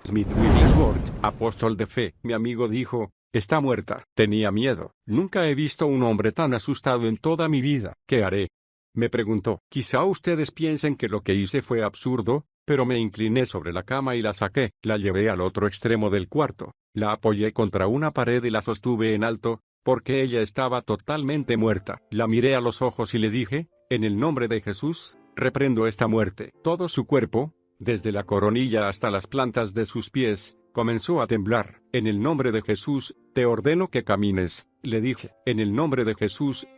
Smith Wigglesworth, apóstol de fe, mi amigo dijo, está muerta. Tenía miedo. Nunca he visto un hombre tan asustado en toda mi vida. ¿Qué haré? Me preguntó. Quizá ustedes piensen que lo que hice fue absurdo, pero me incliné sobre la cama y la saqué. La llevé al otro extremo del cuarto. La apoyé contra una pared y la sostuve en alto, porque ella estaba totalmente muerta. La miré a los ojos y le dije, en el nombre de Jesús, reprendo esta muerte. Todo su cuerpo, desde la coronilla hasta las plantas de sus pies, comenzó a temblar. En el nombre de Jesús, te ordeno que camines, le dije. En el nombre de Jesús,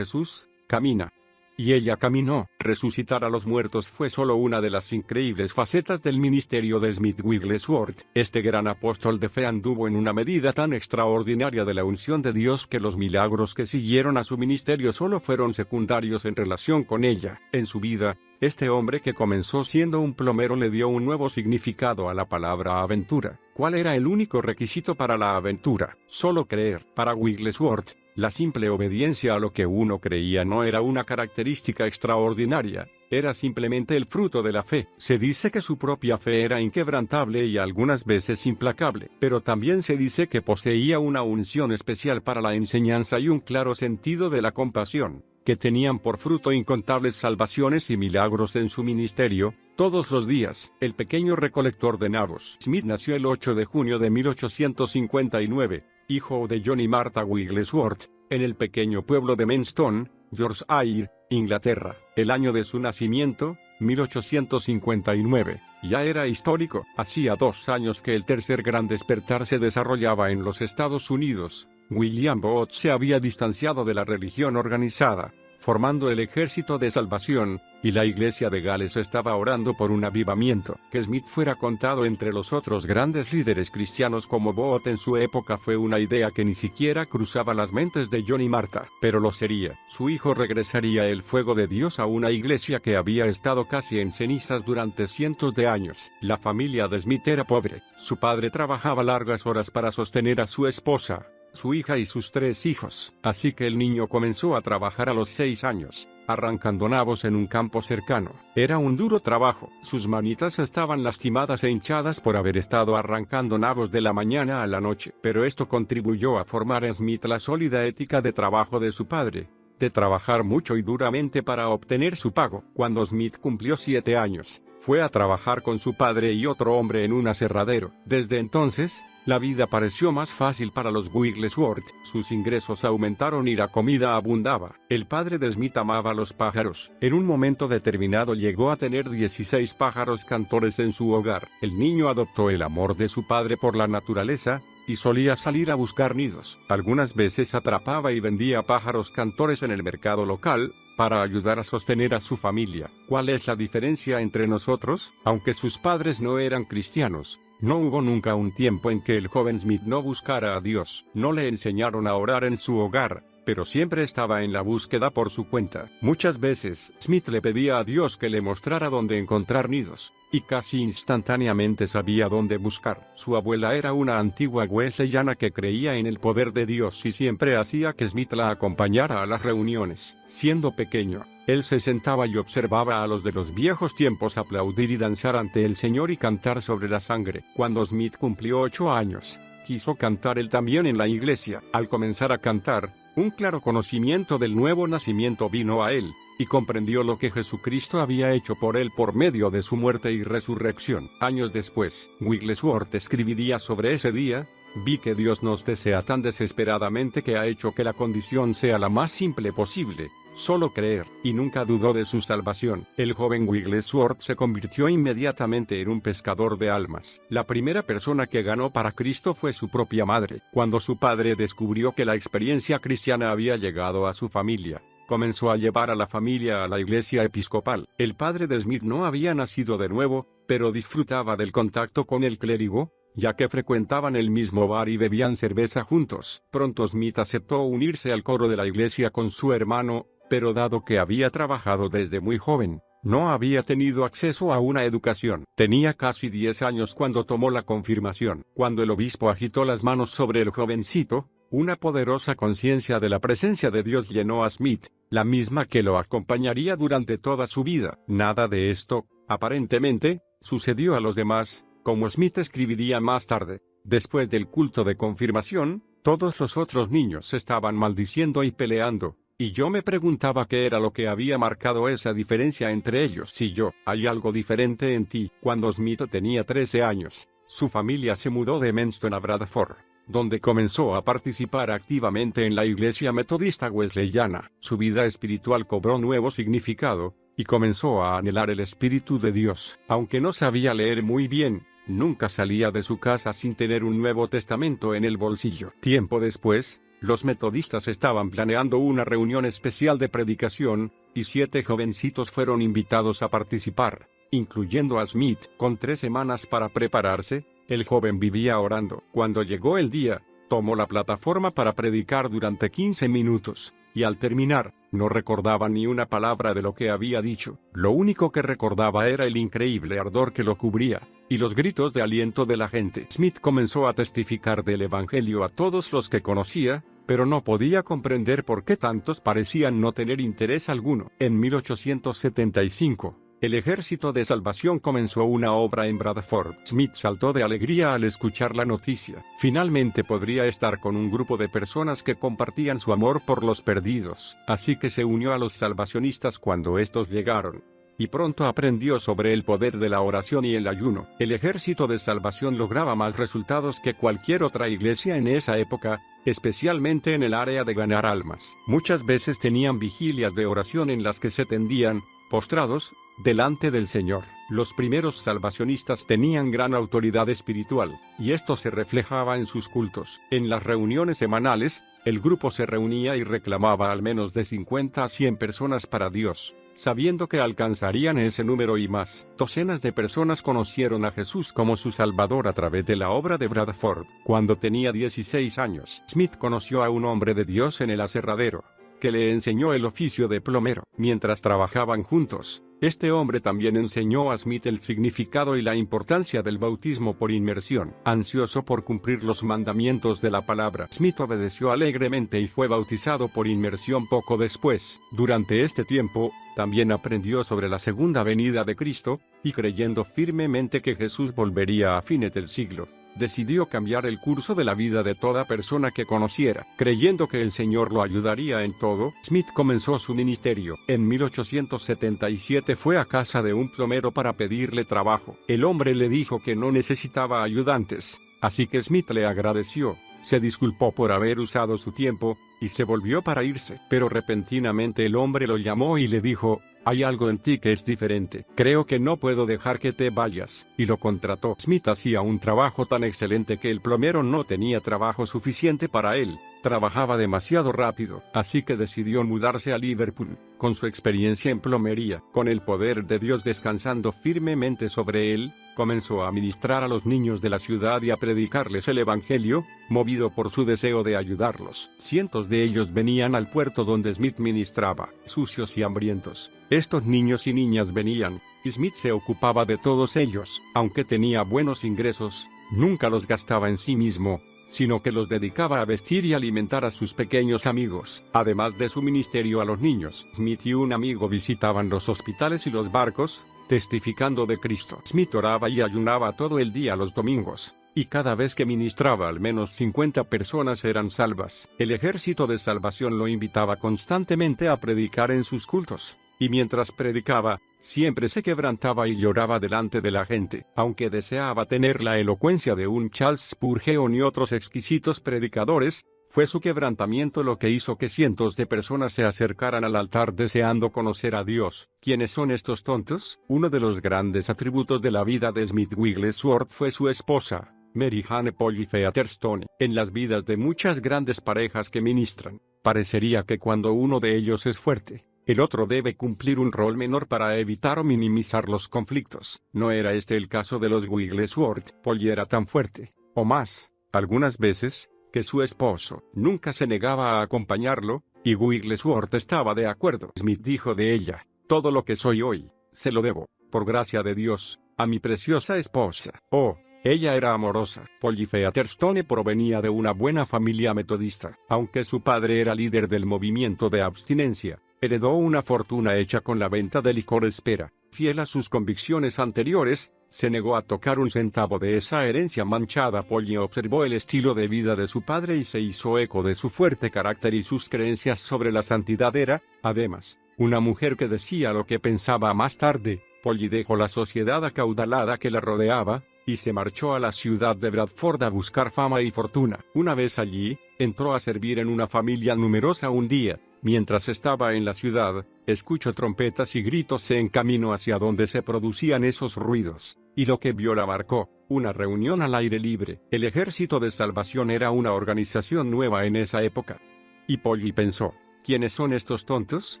camina. Y ella caminó. Resucitar a los muertos fue solo una de las increíbles facetas del ministerio de Smith Wigglesworth. Este gran apóstol de fe anduvo en una medida tan extraordinaria de la unción de Dios que los milagros que siguieron a su ministerio solo fueron secundarios en relación con ella. En su vida, este hombre que comenzó siendo un plomero le dio un nuevo significado a la palabra aventura. ¿Cuál era el único requisito para la aventura? Solo creer. Para Wigglesworth, la simple obediencia a lo que uno creía no era una característica extraordinaria, era simplemente el fruto de la fe. Se dice que su propia fe era inquebrantable y algunas veces implacable, pero también se dice que poseía una unción especial para la enseñanza y un claro sentido de la compasión, que tenían por fruto incontables salvaciones y milagros en su ministerio, todos los días. El pequeño recolector de nabos. Smith nació el 8 de junio de 1859. Hijo de John y Martha Wigglesworth, en el pequeño pueblo de Maidstone, Yorkshire, Inglaterra. El año de su nacimiento, 1859, ya era histórico. Hacía 2 años que el tercer gran despertar se desarrollaba en los Estados Unidos. William Booth se había distanciado de la religión organizada, formando el Ejército de Salvación, y la Iglesia de Gales estaba orando por un avivamiento. Que Smith fuera contado entre los otros grandes líderes cristianos como Booth en su época fue una idea que ni siquiera cruzaba las mentes de John y Martha, pero lo sería. Su hijo regresaría el fuego de Dios a una iglesia que había estado casi en cenizas durante cientos de años. La familia de Smith era pobre. Su padre trabajaba largas horas para sostener a su esposa, su hija y sus 3 hijos. Así que el niño comenzó a trabajar a los 6 años, arrancando nabos en un campo cercano. Era un duro trabajo. Sus manitas estaban lastimadas e hinchadas por haber estado arrancando nabos de la mañana a la noche. Pero esto contribuyó a formar en Smith la sólida ética de trabajo de su padre, de trabajar mucho y duramente para obtener su pago. Cuando Smith cumplió 7 años, fue a trabajar con su padre y otro hombre en un aserradero. Desde entonces, la vida pareció más fácil para los Wigglesworth. Sus ingresos aumentaron y la comida abundaba. El padre de Smith amaba a los pájaros. En un momento determinado llegó a tener 16 pájaros cantores en su hogar. El niño adoptó el amor de su padre por la naturaleza, y solía salir a buscar nidos. Algunas veces atrapaba y vendía pájaros cantores en el mercado local, para ayudar a sostener a su familia. ¿Cuál es la diferencia entre nosotros? Aunque sus padres no eran cristianos, no hubo nunca un tiempo en que el joven Smith no buscara a Dios. No le enseñaron a orar en su hogar, pero siempre estaba en la búsqueda por su cuenta. Muchas veces, Smith le pedía a Dios que le mostrara dónde encontrar nidos, y casi instantáneamente sabía dónde buscar. Su abuela era una antigua wesleyana que creía en el poder de Dios y siempre hacía que Smith la acompañara a las reuniones. Siendo pequeño, él se sentaba y observaba a los de los viejos tiempos aplaudir y danzar ante el Señor y cantar sobre la sangre. Cuando Smith cumplió 8 años, quiso cantar él también en la iglesia. Al comenzar a cantar, un claro conocimiento del nuevo nacimiento vino a él, y comprendió lo que Jesucristo había hecho por él por medio de su muerte y resurrección. Años después, Wigglesworth escribiría sobre ese día: vi que Dios nos desea tan desesperadamente que ha hecho que la condición sea la más simple posible, solo creer, y nunca dudó de su salvación. El joven Wigglesworth se convirtió inmediatamente en un pescador de almas. La primera persona que ganó para Cristo fue su propia madre. Cuando su padre descubrió que la experiencia cristiana había llegado a su familia, comenzó a llevar a la familia a la iglesia episcopal. El padre de Smith no había nacido de nuevo, pero disfrutaba del contacto con el clérigo, ya que frecuentaban el mismo bar y bebían cerveza juntos. Pronto Smith aceptó unirse al coro de la iglesia con su hermano, pero dado que había trabajado desde muy joven, no había tenido acceso a una educación. Tenía casi 10 años cuando tomó la confirmación. Cuando el obispo agitó las manos sobre el jovencito, una poderosa conciencia de la presencia de Dios llenó a Smith, la misma que lo acompañaría durante toda su vida. Nada de esto, aparentemente, sucedió a los demás, Como Smith escribiría más tarde, después del culto de confirmación, todos los otros niños estaban maldiciendo y peleando, y yo me preguntaba qué era lo que había marcado esa diferencia entre ellos y yo. Hay algo diferente en ti. Cuando Smith tenía 13 años, su familia se mudó de Menston a Bradford, donde comenzó a participar activamente en la iglesia metodista wesleyana. Su vida espiritual cobró nuevo significado, y comenzó a anhelar el Espíritu de Dios. Aunque no sabía leer muy bien, nunca salía de su casa sin tener un Nuevo Testamento en el bolsillo. Tiempo después, los metodistas estaban planeando una reunión especial de predicación, y 7 jovencitos fueron invitados a participar, incluyendo a Smith. Con 3 semanas para prepararse, el joven vivía orando. Cuando llegó el día, tomó la plataforma para predicar durante 15 minutos, y al terminar, no recordaba ni una palabra de lo que había dicho. Lo único que recordaba era el increíble ardor que lo cubría, y los gritos de aliento de la gente. Smith comenzó a testificar del Evangelio a todos los que conocía, pero no podía comprender por qué tantos parecían no tener interés alguno. En 1875, el Ejército de Salvación comenzó una obra en Bradford. Smith saltó de alegría al escuchar la noticia. Finalmente podría estar con un grupo de personas que compartían su amor por los perdidos. Así que se unió a los salvacionistas cuando estos llegaron, y pronto aprendió sobre el poder de la oración y el ayuno. El Ejército de Salvación lograba más resultados que cualquier otra iglesia en esa época, especialmente en el área de ganar almas. Muchas veces tenían vigilias de oración en las que se tendían, postrados, delante del Señor. Los primeros salvacionistas tenían gran autoridad espiritual, y esto se reflejaba en sus cultos. En las reuniones semanales, el grupo se reunía y reclamaba al menos de 50 a 100 personas para Dios, sabiendo que alcanzarían ese número y más. Docenas de personas conocieron a Jesús como su Salvador a través de la obra de Bradford. Cuando tenía 16 años, Smith conoció a un hombre de Dios en el aserradero, que le enseñó el oficio de plomero. Mientras trabajaban juntos, este hombre también enseñó a Smith el significado y la importancia del bautismo por inmersión. Ansioso por cumplir los mandamientos de la palabra, Smith obedeció alegremente y fue bautizado por inmersión poco después. Durante este tiempo, también aprendió sobre la segunda venida de Cristo, y creyendo firmemente que Jesús volvería a fines del siglo, decidió cambiar el curso de la vida de toda persona que conociera. Creyendo que el Señor lo ayudaría en todo, Smith comenzó su ministerio. En 1877 fue a casa de un plomero para pedirle trabajo. El hombre le dijo que no necesitaba ayudantes, así que Smith le agradeció, se disculpó por haber usado su tiempo, y se volvió para irse. Pero repentinamente el hombre lo llamó y le dijo: «Hay algo en ti que es diferente. Creo que no puedo dejar que te vayas». Y lo contrató. Smith hacía un trabajo tan excelente que el plomero no tenía trabajo suficiente para él. Trabajaba demasiado rápido, así que decidió mudarse a Liverpool. Con su experiencia en plomería, con el poder de Dios descansando firmemente sobre él, comenzó a ministrar a los niños de la ciudad y a predicarles el Evangelio, movido por su deseo de ayudarlos. Cientos de ellos venían al puerto donde Smith ministraba, sucios y hambrientos. Estos niños y niñas venían, y Smith se ocupaba de todos ellos. Aunque tenía buenos ingresos, nunca los gastaba en sí mismo, sino que los dedicaba a vestir y alimentar a sus pequeños amigos. Además de su ministerio a los niños, Smith y un amigo visitaban los hospitales y los barcos, testificando de Cristo. Smith oraba y ayunaba todo el día los domingos, y cada vez que ministraba al menos 50 personas eran salvas. El Ejército de Salvación lo invitaba constantemente a predicar en sus cultos, y mientras predicaba, siempre se quebrantaba y lloraba delante de la gente. Aunque deseaba tener la elocuencia de un Charles Spurgeon y otros exquisitos predicadores, fue su quebrantamiento lo que hizo que cientos de personas se acercaran al altar deseando conocer a Dios. ¿Quiénes son estos tontos? Uno de los grandes atributos de la vida de Smith Wigglesworth fue su esposa, Mary Jane Polly Featherstone. En las vidas de muchas grandes parejas que ministran, parecería que cuando uno de ellos es fuerte, el otro debe cumplir un rol menor para evitar o minimizar los conflictos. No era este el caso de los Wigglesworth. Polly era tan fuerte, o más, algunas veces, que su esposo nunca se negaba a acompañarlo, y Wigglesworth estaba de acuerdo. Smith dijo de ella: «Todo lo que soy hoy, se lo debo, por gracia de Dios, a mi preciosa esposa». Oh, ella era amorosa. Polly Featherstone provenía de una buena familia metodista. Aunque su padre era líder del movimiento de abstinencia, heredó una fortuna hecha con la venta de licor espera. Fiel a sus convicciones anteriores, se negó a tocar un centavo de esa herencia manchada. Polly observó el estilo de vida de su padre y se hizo eco de su fuerte carácter y sus creencias sobre la santidad. Era, además, una mujer que decía lo que pensaba. Más tarde, Polly dejó la sociedad acaudalada que la rodeaba, y se marchó a la ciudad de Bradford a buscar fama y fortuna. Una vez allí, entró a servir en una familia numerosa. Un día, mientras estaba en la ciudad, escuchó trompetas y gritos en camino hacia donde se producían esos ruidos, y lo que vio la marcó: una reunión al aire libre. El Ejército de Salvación era una organización nueva en esa época. Y Polly pensó: ¿quiénes son estos tontos?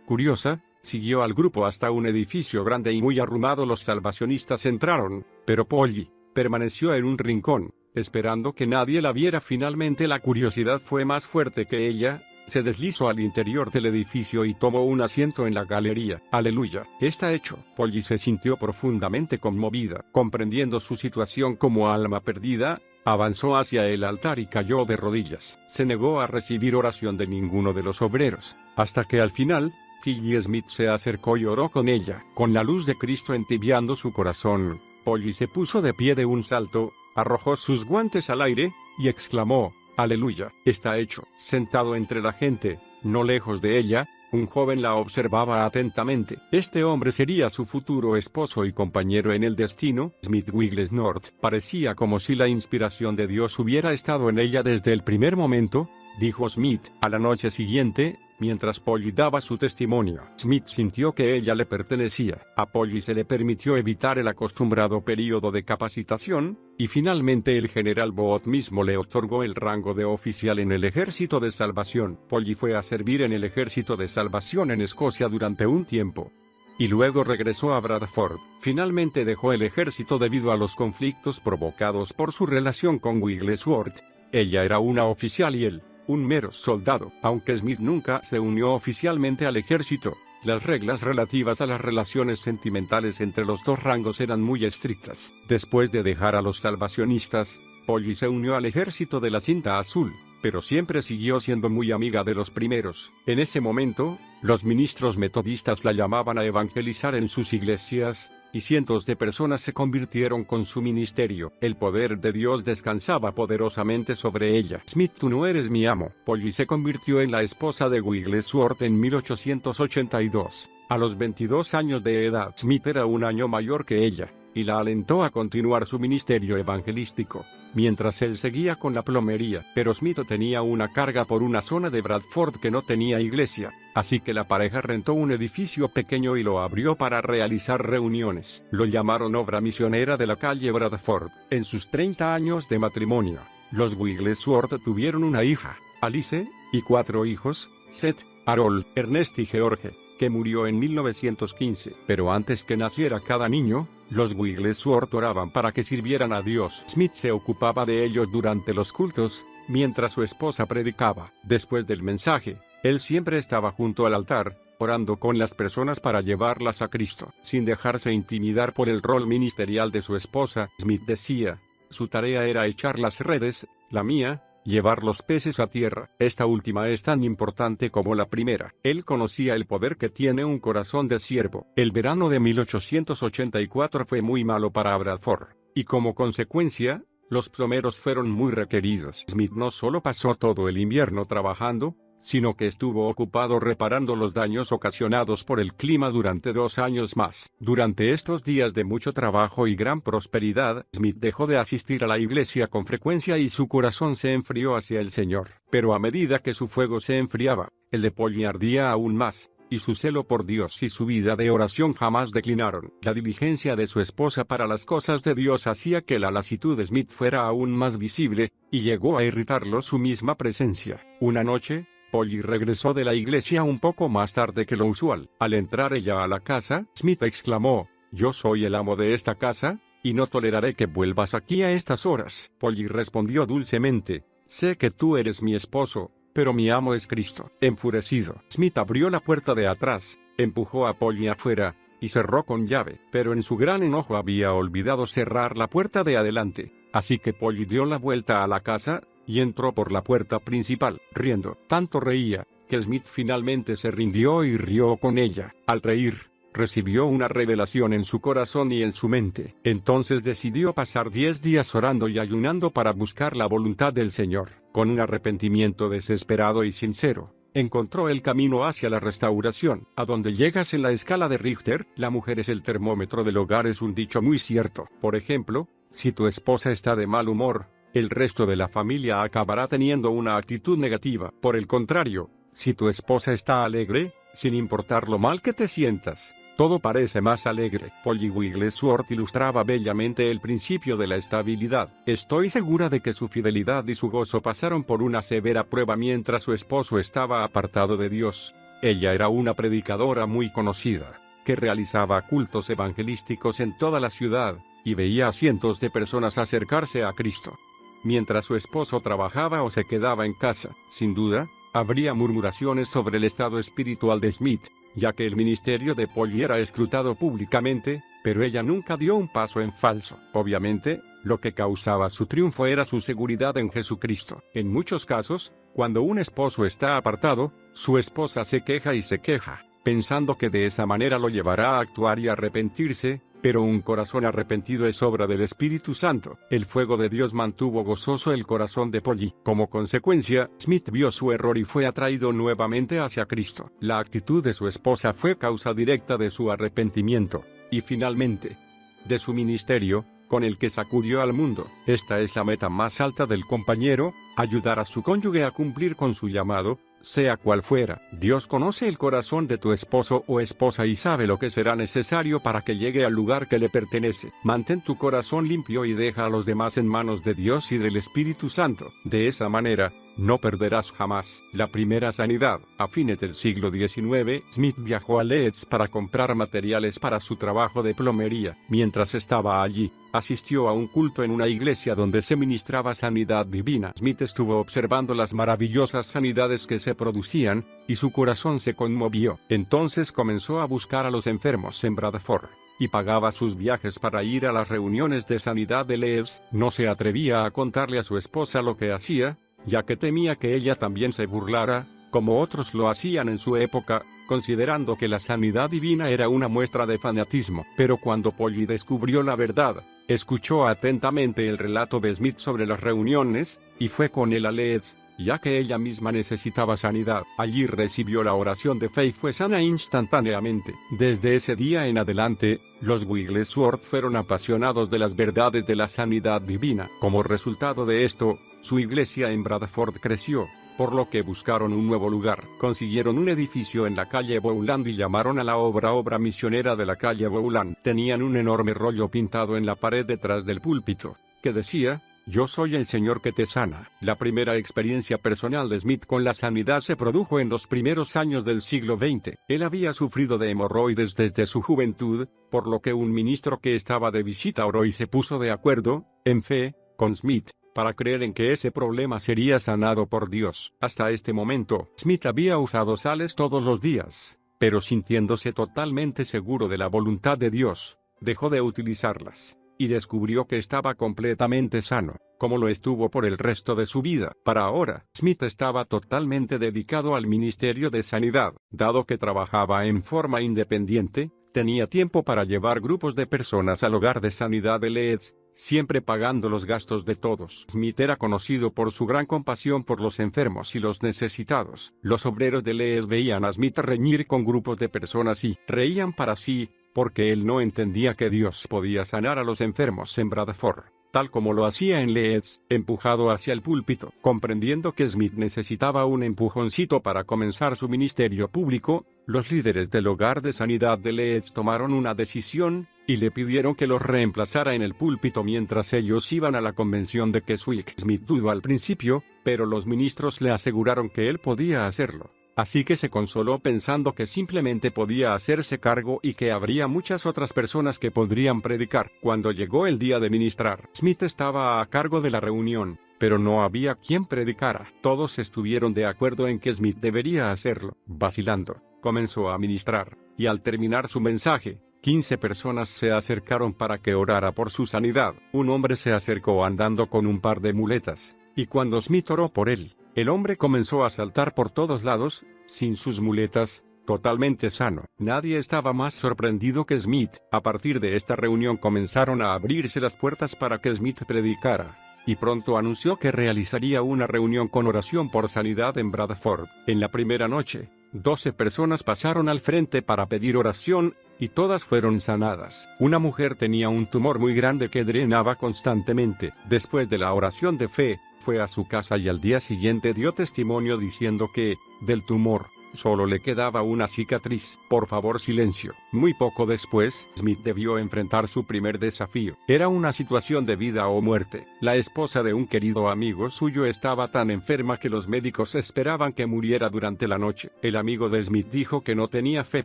Curiosa, siguió al grupo hasta un edificio grande y muy arrumado. Los salvacionistas entraron, pero Polly permaneció en un rincón, esperando que nadie la viera. Finalmente la curiosidad fue más fuerte que ella. Se deslizó al interior del edificio y tomó un asiento en la galería. Aleluya, está hecho. Polly se sintió profundamente conmovida. Comprendiendo su situación como alma perdida, avanzó hacia el altar y cayó de rodillas. Se negó a recibir oración de ninguno de los obreros, hasta que al final, Tilly Smith se acercó y oró con ella. Con la luz de Cristo entibiando su corazón, Polly se puso de pie de un salto, arrojó sus guantes al aire, y exclamó: aleluya, está hecho. Sentado entre la gente, no lejos de ella, un joven la observaba atentamente. Este hombre sería su futuro esposo y compañero en el destino. Smith Wigglesworth. Parecía como si la inspiración de Dios hubiera estado en ella desde el primer momento, dijo Smith. A la noche siguiente, mientras Polly daba su testimonio, Smith sintió que ella le pertenecía. A Polly se le permitió evitar el acostumbrado período de capacitación, y finalmente el general Booth mismo le otorgó el rango de oficial en el Ejército de Salvación. Polly fue a servir en el Ejército de Salvación en Escocia durante un tiempo, y luego regresó a Bradford. Finalmente dejó el ejército debido a los conflictos provocados por su relación con Wigglesworth. Ella era una oficial y él, un mero soldado. Aunque Smith nunca se unió oficialmente al ejército, las reglas relativas a las relaciones sentimentales entre los dos rangos eran muy estrictas. Después de dejar a los salvacionistas, Polly se unió al ejército de la cinta azul, pero siempre siguió siendo muy amiga de los primeros. En ese momento, los ministros metodistas la llamaban a evangelizar en sus iglesias, y cientos de personas se convirtieron con su ministerio. El poder de Dios descansaba poderosamente sobre ella. Smith, tú no eres mi amo. Polly se convirtió en la esposa de Wigglesworth en 1882. A los 22 años de edad, Smith era un año mayor que ella, y la alentó a continuar su ministerio evangelístico, mientras él seguía con la plomería. Pero Smith tenía una carga por una zona de Bradford que no tenía iglesia, así que la pareja rentó un edificio pequeño y lo abrió para realizar reuniones. Lo llamaron Obra Misionera de la calle Bradford. En sus 30 años de matrimonio, los Wigglesworth tuvieron una hija, Alice, y 4 hijos, Seth, Harold, Ernest y George, que murió en 1915. Pero antes que naciera cada niño, los Wigglesworth oraban para que sirvieran a Dios. Smith se ocupaba de ellos durante los cultos, mientras su esposa predicaba. Después del mensaje, él siempre estaba junto al altar, orando con las personas para llevarlas a Cristo. Sin dejarse intimidar por el rol ministerial de su esposa, Smith decía: su tarea era echar las redes, la mía, llevar los peces a tierra. Esta última es tan importante como la primera. Él conocía el poder que tiene un corazón de siervo. El verano de 1884 fue muy malo para Bradford, y como consecuencia, los plomeros fueron muy requeridos. Smith no solo pasó todo el invierno trabajando, sino que estuvo ocupado reparando los daños ocasionados por el clima durante 2 años más. Durante estos días de mucho trabajo y gran prosperidad, Smith dejó de asistir a la iglesia con frecuencia y su corazón se enfrió hacia el Señor. Pero a medida que su fuego se enfriaba, el de Polly ardía aún más, y su celo por Dios y su vida de oración jamás declinaron. La diligencia de su esposa para las cosas de Dios hacía que la lasitud de Smith fuera aún más visible, y llegó a irritarlo su misma presencia. Una noche, Polly regresó de la iglesia un poco más tarde que lo usual. Al entrar ella a la casa, Smith exclamó: «Yo soy el amo de esta casa, y no toleraré que vuelvas aquí a estas horas». Polly respondió dulcemente: «Sé que tú eres mi esposo, pero mi amo es Cristo». Enfurecido, Smith abrió la puerta de atrás, empujó a Polly afuera, y cerró con llave. Pero en su gran enojo había olvidado cerrar la puerta de adelante, así que Polly dio la vuelta a la casa, y entró por la puerta principal, riendo. Tanto reía, que Smith finalmente se rindió y rió con ella. Al reír, recibió una revelación en su corazón y en su mente. Entonces decidió pasar 10 días orando y ayunando para buscar la voluntad del Señor. Con un arrepentimiento desesperado y sincero, encontró el camino hacia la restauración. A donde llegas en la escala de Richter, la mujer es el termómetro del hogar, es un dicho muy cierto. Por ejemplo, si tu esposa está de mal humor, el resto de la familia acabará teniendo una actitud negativa. Por el contrario, si tu esposa está alegre, sin importar lo mal que te sientas, todo parece más alegre. Polly Wigglesworth ilustraba bellamente el principio de la estabilidad. Estoy segura de que su fidelidad y su gozo pasaron por una severa prueba mientras su esposo estaba apartado de Dios. Ella era una predicadora muy conocida, que realizaba cultos evangelísticos en toda la ciudad, y veía a cientos de personas acercarse a Cristo. Mientras su esposo trabajaba o se quedaba en casa, sin duda, habría murmuraciones sobre el estado espiritual de Smith, ya que el ministerio de Polly era escrutado públicamente, pero ella nunca dio un paso en falso. Obviamente, lo que causaba su triunfo era su seguridad en Jesucristo. En muchos casos, cuando un esposo está apartado, su esposa se queja y se queja, pensando que de esa manera lo llevará a actuar y arrepentirse, pero un corazón arrepentido es obra del Espíritu Santo. El fuego de Dios mantuvo gozoso el corazón de Polly. Como consecuencia, Smith vio su error y fue atraído nuevamente hacia Cristo. La actitud de su esposa fue causa directa de su arrepentimiento, y finalmente, de su ministerio, con el que sacudió al mundo. Esta es la meta más alta del compañero: ayudar a su cónyuge a cumplir con su llamado, sea cual fuera. Dios conoce el corazón de tu esposo o esposa y sabe lo que será necesario para que llegue al lugar que le pertenece. Mantén tu corazón limpio y deja a los demás en manos de Dios y del Espíritu Santo. De esa manera, no perderás jamás. La primera sanidad. A fines del siglo XIX, Smith viajó a Leeds para comprar materiales para su trabajo de plomería. Mientras estaba allí, asistió a un culto en una iglesia donde se ministraba sanidad divina. Smith estuvo observando las maravillosas sanidades que se producían, y su corazón se conmovió. Entonces comenzó a buscar a los enfermos en Bradford, y pagaba sus viajes para ir a las reuniones de sanidad de Leeds. No se atrevía a contarle a su esposa lo que hacía, ya que temía que ella también se burlara, como otros lo hacían en su época, considerando que la sanidad divina era una muestra de fanatismo. Pero cuando Polly descubrió la verdad, escuchó atentamente el relato de Smith sobre las reuniones, y fue con él a Leeds, ya que ella misma necesitaba sanidad. Allí recibió la oración de fe y fue sana instantáneamente. Desde ese día en adelante, los Wigglesworth fueron apasionados de las verdades de la sanidad divina. Como resultado de esto, su iglesia en Bradford creció, por lo que buscaron un nuevo lugar. Consiguieron un edificio en la calle Bowland y llamaron a la obra misionera de la calle Bowland. Tenían un enorme rollo pintado en la pared detrás del púlpito, que decía: «Yo soy el Señor que te sana». La primera experiencia personal de Smith con la sanidad se produjo en los primeros años del siglo XX. Él había sufrido de hemorroides desde su juventud, por lo que un ministro que estaba de visita oró y se puso de acuerdo, en fe, con Smith, para creer en que ese problema sería sanado por Dios. Hasta este momento, Smith había usado sales todos los días, pero sintiéndose totalmente seguro de la voluntad de Dios, dejó de utilizarlas, y descubrió que estaba completamente sano, como lo estuvo por el resto de su vida. Para ahora, Smith estaba totalmente dedicado al ministerio de sanidad. Dado que trabajaba en forma independiente, tenía tiempo para llevar grupos de personas al hogar de sanidad de Leeds, siempre pagando los gastos de todos. Smith era conocido por su gran compasión por los enfermos y los necesitados. Los obreros de Leeds veían a Smith reñir con grupos de personas y reían para sí, porque él no entendía que Dios podía sanar a los enfermos en Bradford, tal como lo hacía en Leeds, empujado hacia el púlpito. Comprendiendo que Smith necesitaba un empujoncito para comenzar su ministerio público, los líderes del hogar de sanidad de Leeds tomaron una decisión, y le pidieron que los reemplazara en el púlpito mientras ellos iban a la convención de Keswick. Smith dudó al principio, pero los ministros le aseguraron que él podía hacerlo. Así que se consoló pensando que simplemente podía hacerse cargo y que habría muchas otras personas que podrían predicar. Cuando llegó el día de ministrar, Smith estaba a cargo de la reunión, pero no había quien predicara. Todos estuvieron de acuerdo en que Smith debería hacerlo. Vacilando, comenzó a ministrar, y al terminar su mensaje, 15 personas se acercaron para que orara por su sanidad. Un hombre se acercó andando con un par de muletas, y cuando Smith oró por él, el hombre comenzó a saltar por todos lados, sin sus muletas, totalmente sano. Nadie estaba más sorprendido que Smith. A partir de esta reunión comenzaron a abrirse las puertas para que Smith predicara, y pronto anunció que realizaría una reunión con oración por sanidad en Bradford. En la primera noche, 12 personas pasaron al frente para pedir oración, y todas fueron sanadas. Una mujer tenía un tumor muy grande que drenaba constantemente. Después de la oración de fe, fue a su casa y al día siguiente dio testimonio diciendo que, del tumor, solo le quedaba una cicatriz. Por favor, silencio. Muy poco después, Smith debió enfrentar su primer desafío. Era una situación de vida o muerte. La esposa de un querido amigo suyo estaba tan enferma que los médicos esperaban que muriera durante la noche. El amigo de Smith dijo que no tenía fe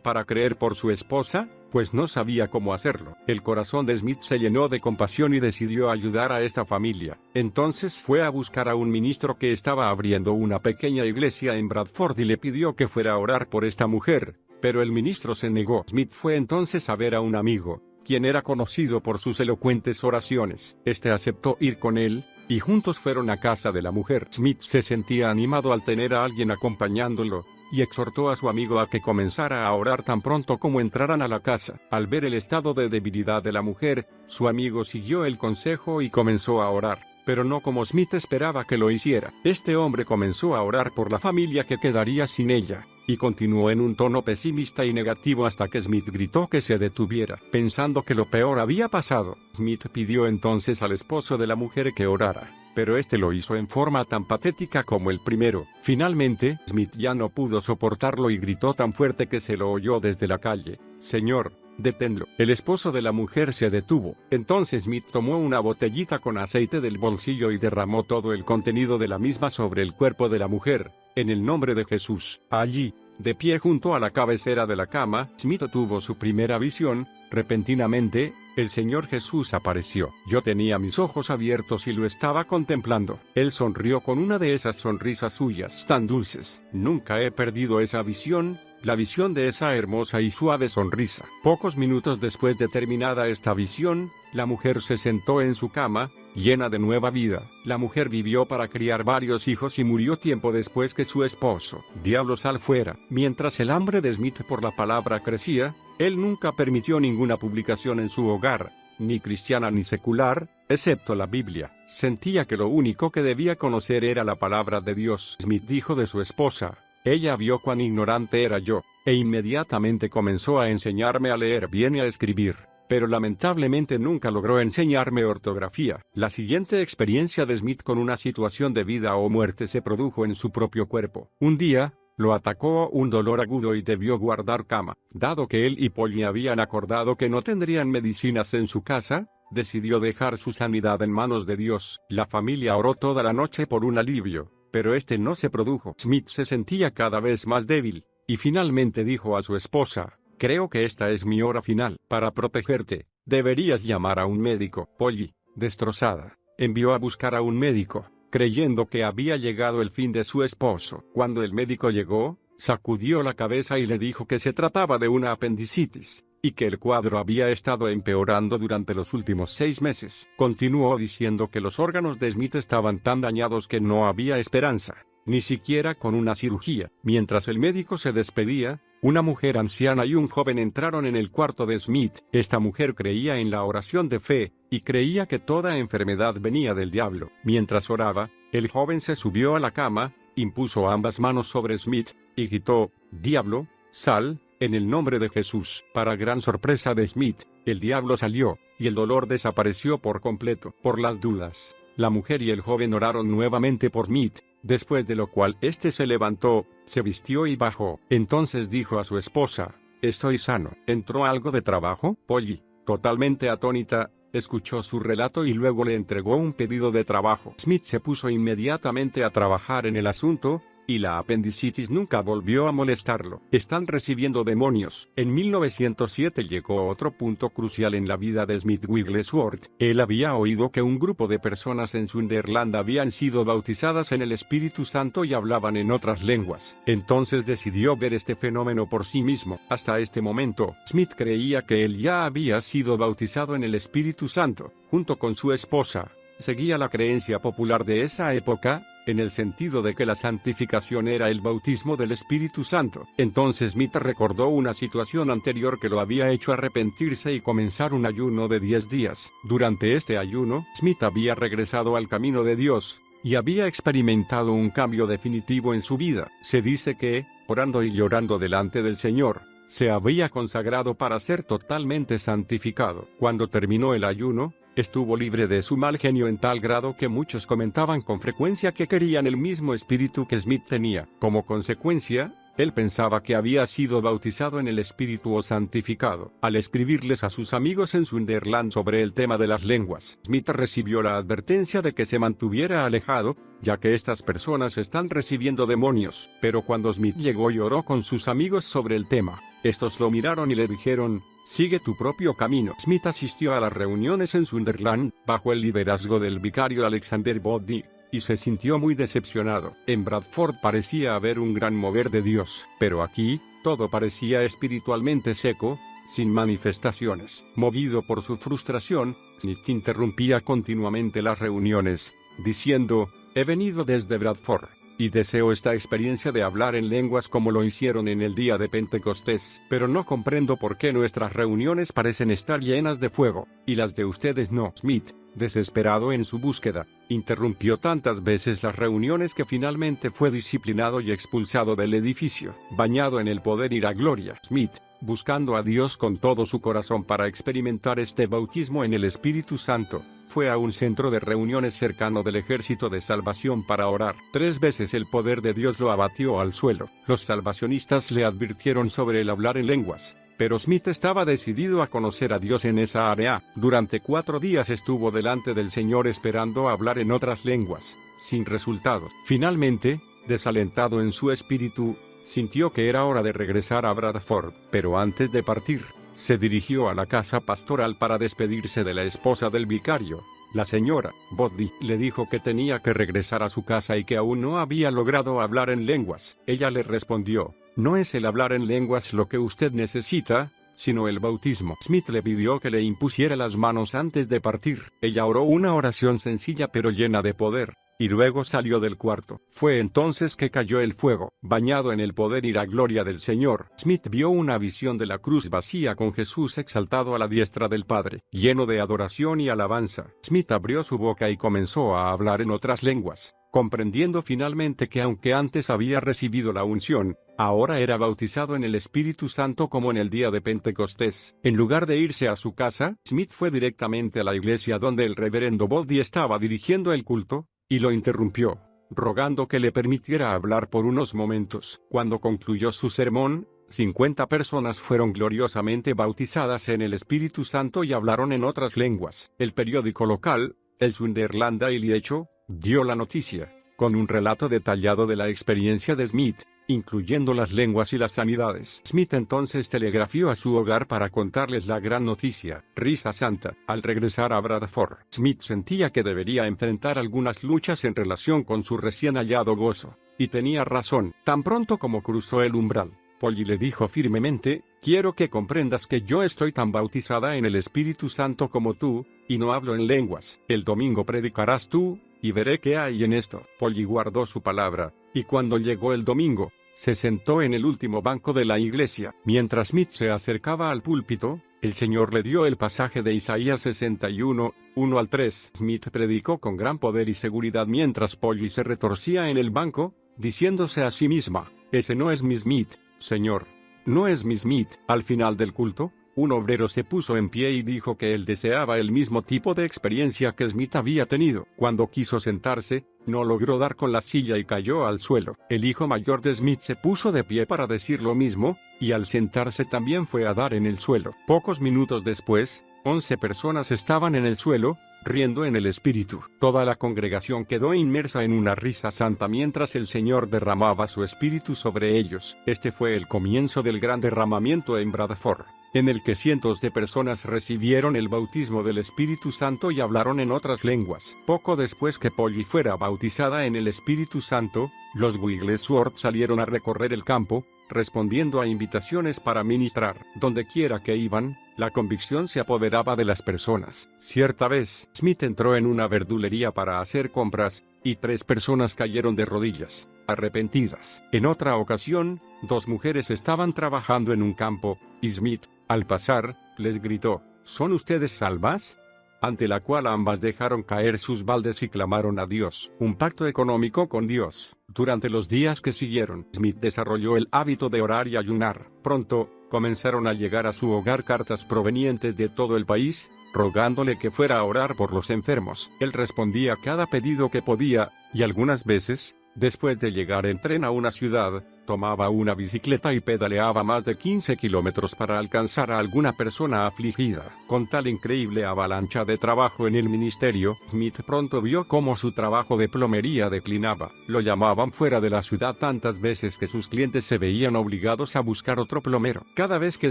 para creer por su esposa, pues no sabía cómo hacerlo. El corazón de Smith se llenó de compasión y decidió ayudar a esta familia. Entonces fue a buscar a un ministro que estaba abriendo una pequeña iglesia en Bradford y le pidió que fuera a orar por esta mujer, pero el ministro se negó. Smith fue entonces a ver a un amigo, quien era conocido por sus elocuentes oraciones. Este aceptó ir con él, y juntos fueron a casa de la mujer. Smith se sentía animado al tener a alguien acompañándolo, y exhortó a su amigo a que comenzara a orar tan pronto como entraran a la casa. Al ver el estado de debilidad de la mujer, su amigo siguió el consejo y comenzó a orar, pero no como Smith esperaba que lo hiciera. Este hombre comenzó a orar por la familia que quedaría sin ella, y continuó en un tono pesimista y negativo hasta que Smith gritó que se detuviera. Pensando que lo peor había pasado, Smith pidió entonces al esposo de la mujer que orara, pero este lo hizo en forma tan patética como el primero. Finalmente, Smith ya no pudo soportarlo y gritó tan fuerte que se lo oyó desde la calle: «Señor, deténlo». El esposo de la mujer se detuvo. Entonces Smith tomó una botellita con aceite del bolsillo y derramó todo el contenido de la misma sobre el cuerpo de la mujer, en el nombre de Jesús. Allí, de pie junto a la cabecera de la cama, Smith tuvo su primera visión. Repentinamente, el Señor Jesús apareció. Yo tenía mis ojos abiertos y lo estaba contemplando. Él sonrió con una de esas sonrisas suyas tan dulces. Nunca he perdido esa visión, la visión de esa hermosa y suave sonrisa. Pocos minutos después de terminada esta visión, la mujer se sentó en su cama, llena de nueva vida. La mujer vivió para criar varios hijos y murió tiempo después que su esposo. Diablo, sal fuera. Mientras el hambre de Smith por la palabra crecía, él nunca permitió ninguna publicación en su hogar, ni cristiana ni secular, excepto la Biblia. Sentía que lo único que debía conocer era la palabra de Dios. Smith dijo de su esposa: «Ella vio cuán ignorante era yo, e inmediatamente comenzó a enseñarme a leer bien y a escribir, pero lamentablemente nunca logró enseñarme ortografía». La siguiente experiencia de Smith con una situación de vida o muerte se produjo en su propio cuerpo. Un día, lo atacó un dolor agudo y debió guardar cama. Dado que él y Polly habían acordado que no tendrían medicinas en su casa, decidió dejar su sanidad en manos de Dios. La familia oró toda la noche por un alivio, pero este no se produjo. Smith se sentía cada vez más débil, y finalmente dijo a su esposa: «Creo que esta es mi hora final. Para protegerte, deberías llamar a un médico». Polly, destrozada, envió a buscar a un médico, creyendo que había llegado el fin de su esposo. Cuando el médico llegó, sacudió la cabeza y le dijo que se trataba de una apendicitis, y que el cuadro había estado empeorando durante los últimos 6 meses. Continuó diciendo que los órganos de Smith estaban tan dañados que no había esperanza, ni siquiera con una cirugía. Mientras el médico se despedía, una mujer anciana y un joven entraron en el cuarto de Smith. Esta mujer creía en la oración de fe, y creía que toda enfermedad venía del diablo. Mientras oraba, el joven se subió a la cama, impuso ambas manos sobre Smith, y gritó: «Diablo, sal, en el nombre de Jesús». Para gran sorpresa de Smith, el diablo salió, y el dolor desapareció por completo. Por las dudas, la mujer y el joven oraron nuevamente por Smith, después de lo cual éste se levantó, se vistió y bajó. Entonces dijo a su esposa: «Estoy sano». ¿Entró algo de trabajo? Polly, totalmente atónita, escuchó su relato y luego le entregó un pedido de trabajo. Smith se puso inmediatamente a trabajar en el asunto, y la apendicitis nunca volvió a molestarlo. Están recibiendo demonios. En 1907 llegó otro punto crucial en la vida de Smith Wigglesworth. Él había oído que un grupo de personas en Sunderland habían sido bautizadas en el Espíritu Santo y hablaban en otras lenguas. Entonces decidió ver este fenómeno por sí mismo. Hasta este momento, Smith creía que él ya había sido bautizado en el Espíritu Santo, junto con su esposa. Seguía la creencia popular de esa época, en el sentido de que la santificación era el bautismo del Espíritu Santo. Entonces Smith recordó una situación anterior que lo había hecho arrepentirse y comenzar un ayuno de 10 días. Durante este ayuno, Smith había regresado al camino de Dios, y había experimentado un cambio definitivo en su vida. Se dice que, orando y llorando delante del Señor, se había consagrado para ser totalmente santificado. Cuando terminó el ayuno, estuvo libre de su mal genio en tal grado que muchos comentaban con frecuencia que querían el mismo espíritu que Smith tenía. Como consecuencia, él pensaba que había sido bautizado en el Espíritu o santificado. Al escribirles a sus amigos en Sunderland sobre el tema de las lenguas, Smith recibió la advertencia de que se mantuviera alejado, ya que estas personas están recibiendo demonios. Pero cuando Smith llegó y oró con sus amigos sobre el tema, estos lo miraron y le dijeron: sigue tu propio camino. Smith asistió a las reuniones en Sunderland, bajo el liderazgo del vicario Alexander Boddy, y se sintió muy decepcionado. En Bradford parecía haber un gran mover de Dios, pero aquí, todo parecía espiritualmente seco, sin manifestaciones. Movido por su frustración, Smith interrumpía continuamente las reuniones, diciendo: he venido desde Bradford, y deseo esta experiencia de hablar en lenguas como lo hicieron en el día de Pentecostés, pero no comprendo por qué nuestras reuniones parecen estar llenas de fuego, y las de ustedes no. Smith, desesperado en su búsqueda, interrumpió tantas veces las reuniones que finalmente fue disciplinado y expulsado del edificio. Bañado en el poder y la gloria, Smith, buscando a Dios con todo su corazón para experimentar este bautismo en el Espíritu Santo, fue a un centro de reuniones cercano del Ejército de Salvación para orar. 3 veces el poder de Dios lo abatió al suelo. Los salvacionistas le advirtieron sobre el hablar en lenguas, pero Smith estaba decidido a conocer a Dios en esa área. Durante 4 días estuvo delante del Señor esperando hablar en otras lenguas, sin resultados. Finalmente, desalentado en su espíritu, sintió que era hora de regresar a Bradford, pero antes de partir, se dirigió a la casa pastoral para despedirse de la esposa del vicario. La señora Boddy le dijo que tenía que regresar a su casa y que aún no había logrado hablar en lenguas. Ella le respondió: no es el hablar en lenguas lo que usted necesita, sino el bautismo. Smith le pidió que le impusiera las manos antes de partir. Ella oró una oración sencilla pero llena de poder, y luego salió del cuarto. Fue entonces que cayó el fuego. Bañado en el poder y la gloria del Señor, Smith vio una visión de la cruz vacía con Jesús exaltado a la diestra del Padre. Lleno de adoración y alabanza, Smith abrió su boca y comenzó a hablar en otras lenguas, comprendiendo finalmente que aunque antes había recibido la unción, ahora era bautizado en el Espíritu Santo como en el día de Pentecostés. En lugar de irse a su casa, Smith fue directamente a la iglesia donde el reverendo Boddy estaba dirigiendo el culto, y lo interrumpió, rogando que le permitiera hablar por unos momentos. Cuando concluyó su sermón, 50 personas fueron gloriosamente bautizadas en el Espíritu Santo y hablaron en otras lenguas. El periódico local, el Sunderland Daily Echo, dio la noticia, con un relato detallado de la experiencia de Smith, incluyendo las lenguas y las sanidades. Smith entonces telegrafió a su hogar para contarles la gran noticia. Risa santa. Al regresar a Bradford, Smith sentía que debería enfrentar algunas luchas en relación con su recién hallado gozo. Y tenía razón. Tan pronto como cruzó el umbral, Polly le dijo firmemente: quiero que comprendas que yo estoy tan bautizada en el Espíritu Santo como tú, y no hablo en lenguas. El domingo predicarás tú, y veré qué hay en esto. Polly guardó su palabra, y cuando llegó el domingo, se sentó en el último banco de la iglesia. Mientras Smith se acercaba al púlpito, el Señor le dio el pasaje de Isaías 61, 1 al 3. Smith predicó con gran poder y seguridad mientras Polly se retorcía en el banco, diciéndose a sí misma: ese no es mi Smith, Señor. No es mi Smith. Al final del culto, un obrero se puso en pie y dijo que él deseaba el mismo tipo de experiencia que Smith había tenido. Cuando quiso sentarse, no logró dar con la silla y cayó al suelo. El hijo mayor de Smith se puso de pie para decir lo mismo, y al sentarse también fue a dar en el suelo. Pocos minutos después, 11 personas estaban en el suelo, riendo en el espíritu. Toda la congregación quedó inmersa en una risa santa mientras el Señor derramaba su espíritu sobre ellos. Este fue el comienzo del gran derramamiento en Bradford, en el que cientos de personas recibieron el bautismo del Espíritu Santo y hablaron en otras lenguas. Poco después que Polly fuera bautizada en el Espíritu Santo, los Wigglesworth salieron a recorrer el campo, respondiendo a invitaciones para ministrar. Donde quiera que iban, La convicción se apoderaba de las personas. Cierta vez, Smith entró en una verdulería para hacer compras, y 3 personas cayeron de rodillas, arrepentidas. En otra ocasión, 2 mujeres estaban trabajando en un campo, y Smith, al pasar, les gritó: ¿Son ustedes salvas? Ante la cual ambas dejaron caer sus baldes y clamaron a Dios. Un pacto económico con Dios. Durante los días que siguieron, Smith desarrolló el hábito de orar y ayunar. Pronto, comenzaron a llegar a su hogar cartas provenientes de todo el país, rogándole que fuera a orar por los enfermos. Él respondía a cada pedido que podía, y algunas veces, después de llegar en tren a una ciudad, tomaba una bicicleta y pedaleaba más de 15 kilómetros para alcanzar a alguna persona afligida. Con tal increíble avalancha de trabajo en el ministerio, Smith pronto vio cómo su trabajo de plomería declinaba. Lo llamaban fuera de la ciudad tantas veces que sus clientes se veían obligados a buscar otro plomero. Cada vez que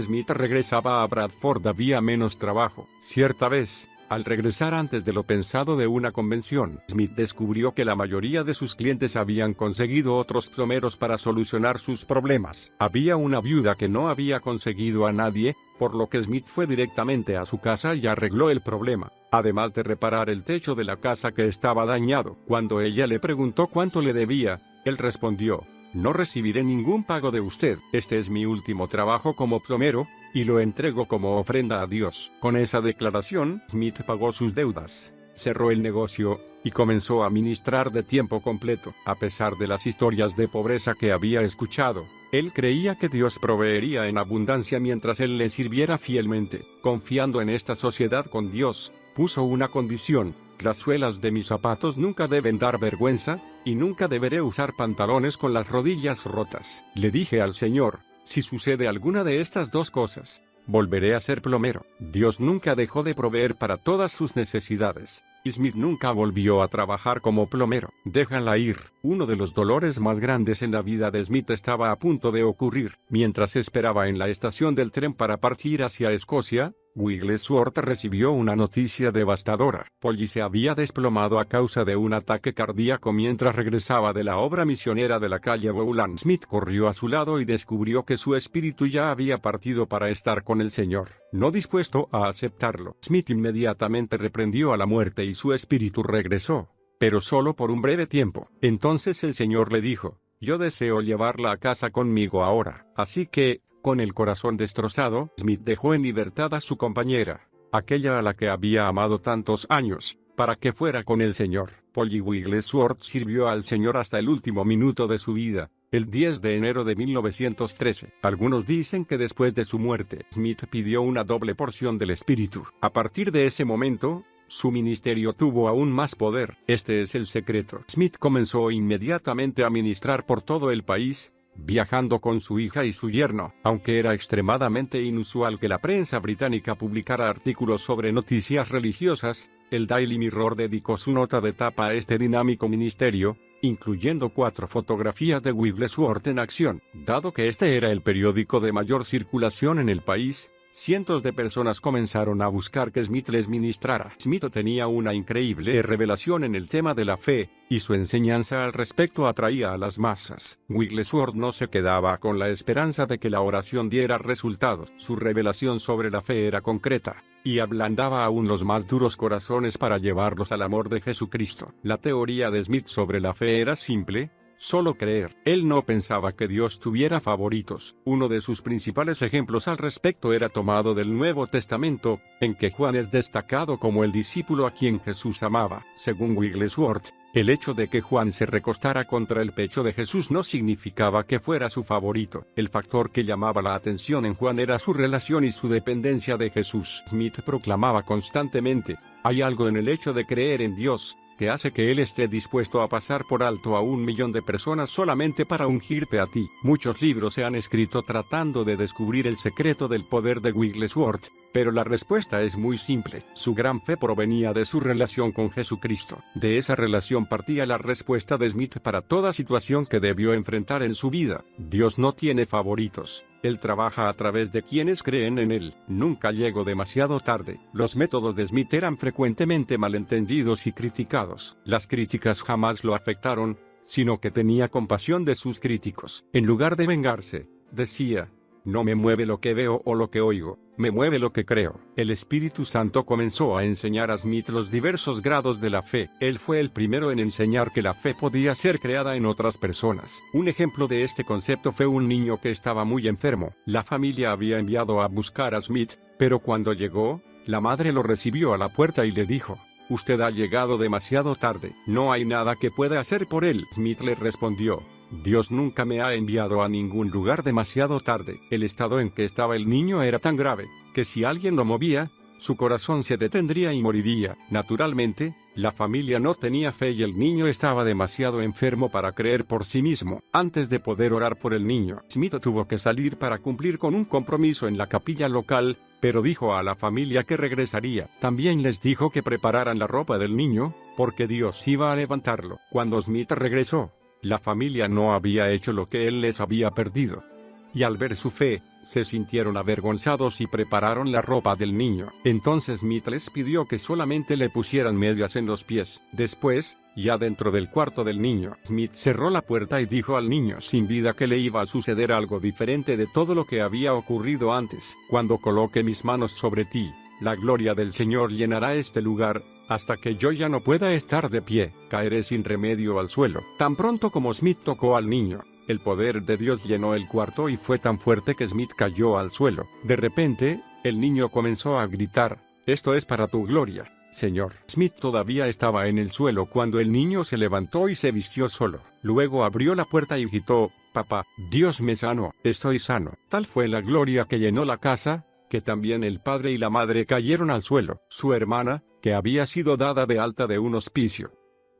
Smith regresaba a Bradford había menos trabajo. Cierta vez, al regresar antes de lo pensado de una convención, Smith descubrió que la mayoría de sus clientes habían conseguido otros plomeros para solucionar sus problemas. Había una viuda que no había conseguido a nadie, por lo que Smith fue directamente a su casa y arregló el problema, además de reparar el techo de la casa que estaba dañado. Cuando ella le preguntó cuánto le debía, él respondió: «No recibiré ningún pago de usted. Este es mi último trabajo como plomero, y lo entrego como ofrenda a Dios». Con esa declaración, Smith pagó sus deudas, cerró el negocio, y comenzó a ministrar de tiempo completo. A pesar de las historias de pobreza que había escuchado, él creía que Dios proveería en abundancia mientras él le sirviera fielmente. Confiando en esta sociedad con Dios, puso una condición: las suelas de mis zapatos nunca deben dar vergüenza, y nunca deberé usar pantalones con las rodillas rotas. Le dije al Señor: si sucede alguna de estas 2 cosas, volveré a ser plomero. Dios nunca dejó de proveer para todas sus necesidades. Smith nunca volvió a trabajar como plomero. Déjala ir. Uno de los dolores más grandes en la vida de Smith estaba a punto de ocurrir. Mientras esperaba en la estación del tren para partir hacia Escocia, Wigglesworth recibió una noticia devastadora. Polly se había desplomado a causa de un ataque cardíaco mientras regresaba de la obra misionera de la calle Bowland. Smith corrió a su lado y descubrió que su espíritu ya había partido para estar con el Señor. No dispuesto a aceptarlo, Smith inmediatamente reprendió a la muerte y su espíritu regresó, pero solo por un breve tiempo. Entonces el Señor le dijo: «Yo deseo llevarla a casa conmigo ahora». Así que, con el corazón destrozado, Smith dejó en libertad a su compañera, aquella a la que había amado tantos años, para que fuera con el Señor. Polly Wigglesworth sirvió al Señor hasta el último minuto de su vida, el 10 de enero de 1913. Algunos dicen que después de su muerte, Smith pidió una doble porción del Espíritu. A partir de ese momento, su ministerio tuvo aún más poder. Este es el secreto. Smith comenzó inmediatamente a ministrar por todo el país, viajando con su hija y su yerno. Aunque era extremadamente inusual que la prensa británica publicara artículos sobre noticias religiosas, el Daily Mirror dedicó su nota de tapa a este dinámico ministerio, incluyendo 4 fotografías de Wigglesworth en acción. Dado que este era el periódico de mayor circulación en el país, cientos de personas comenzaron a buscar que Smith les ministrara. Smith tenía una increíble revelación en el tema de la fe, y su enseñanza al respecto atraía a las masas. Wigglesworth no se quedaba con la esperanza de que la oración diera resultados. Su revelación sobre la fe era concreta, y ablandaba aún los más duros corazones para llevarlos al amor de Jesucristo. La teoría de Smith sobre la fe era simple: solo creer. Él no pensaba que Dios tuviera favoritos. Uno de sus principales ejemplos al respecto era tomado del Nuevo Testamento, en que Juan es destacado como el discípulo a quien Jesús amaba. Según Wigglesworth, el hecho de que Juan se recostara contra el pecho de Jesús no significaba que fuera su favorito. El factor que llamaba la atención en Juan era su relación y su dependencia de Jesús. Smith proclamaba constantemente: hay algo en el hecho de creer en Dios, que hace que Él esté dispuesto a pasar por alto a 1 millón de personas solamente para ungirte a ti. Muchos libros se han escrito tratando de descubrir el secreto del poder de Wigglesworth, pero la respuesta es muy simple. Su gran fe provenía de su relación con Jesucristo. De esa relación partía la respuesta de Smith para toda situación que debió enfrentar en su vida. Dios no tiene favoritos. Él trabaja a través de quienes creen en Él. Nunca llegó demasiado tarde. Los métodos de Smith eran frecuentemente malentendidos y criticados. Las críticas jamás lo afectaron, sino que tenía compasión de sus críticos. En lugar de vengarse, decía: no me mueve lo que veo o lo que oigo, Me mueve lo que creo. El Espíritu Santo comenzó a enseñar a Smith los diversos grados de la fe. Él fue el primero en enseñar que la fe podía ser creada en otras personas. Un ejemplo de este concepto fue un niño que estaba muy enfermo. La familia había enviado a buscar a Smith, pero cuando llegó, la madre lo recibió a la puerta y le dijo: «Usted ha llegado demasiado tarde. No hay nada que pueda hacer por él». Smith le respondió: «Dios nunca me ha enviado a ningún lugar demasiado tarde». El estado en que estaba el niño era tan grave, que si alguien lo movía, su corazón se detendría y moriría. Naturalmente, la familia no tenía fe y el niño estaba demasiado enfermo para creer por sí mismo. Antes de poder orar por el niño, Smith tuvo que salir para cumplir con un compromiso en la capilla local, pero dijo a la familia que regresaría. También les dijo que prepararan la ropa del niño, porque Dios iba a levantarlo. Cuando Smith regresó, la familia no había hecho lo que él les había pedido. Y al ver su fe, se sintieron avergonzados y prepararon la ropa del niño. Entonces Smith les pidió que solamente le pusieran medias en los pies. Después, ya dentro del cuarto del niño, Smith cerró la puerta y dijo al niño sin vida que le iba a suceder algo diferente de todo lo que había ocurrido antes. «Cuando coloque mis manos sobre ti, la gloria del Señor llenará este lugar. Hasta que yo ya no pueda estar de pie, caeré sin remedio al suelo». Tan pronto como Smith tocó al niño, el poder de Dios llenó el cuarto y fue tan fuerte que Smith cayó al suelo. De repente, el niño comenzó a gritar: «Esto es para tu gloria, Señor». Smith todavía estaba en el suelo cuando el niño se levantó y se vistió solo. Luego abrió la puerta y gritó: «Papá, Dios me sanó, estoy sano». Tal fue la gloria que llenó la casa, que también el padre y la madre cayeron al suelo. Su hermana, que había sido dada de alta de un hospicio,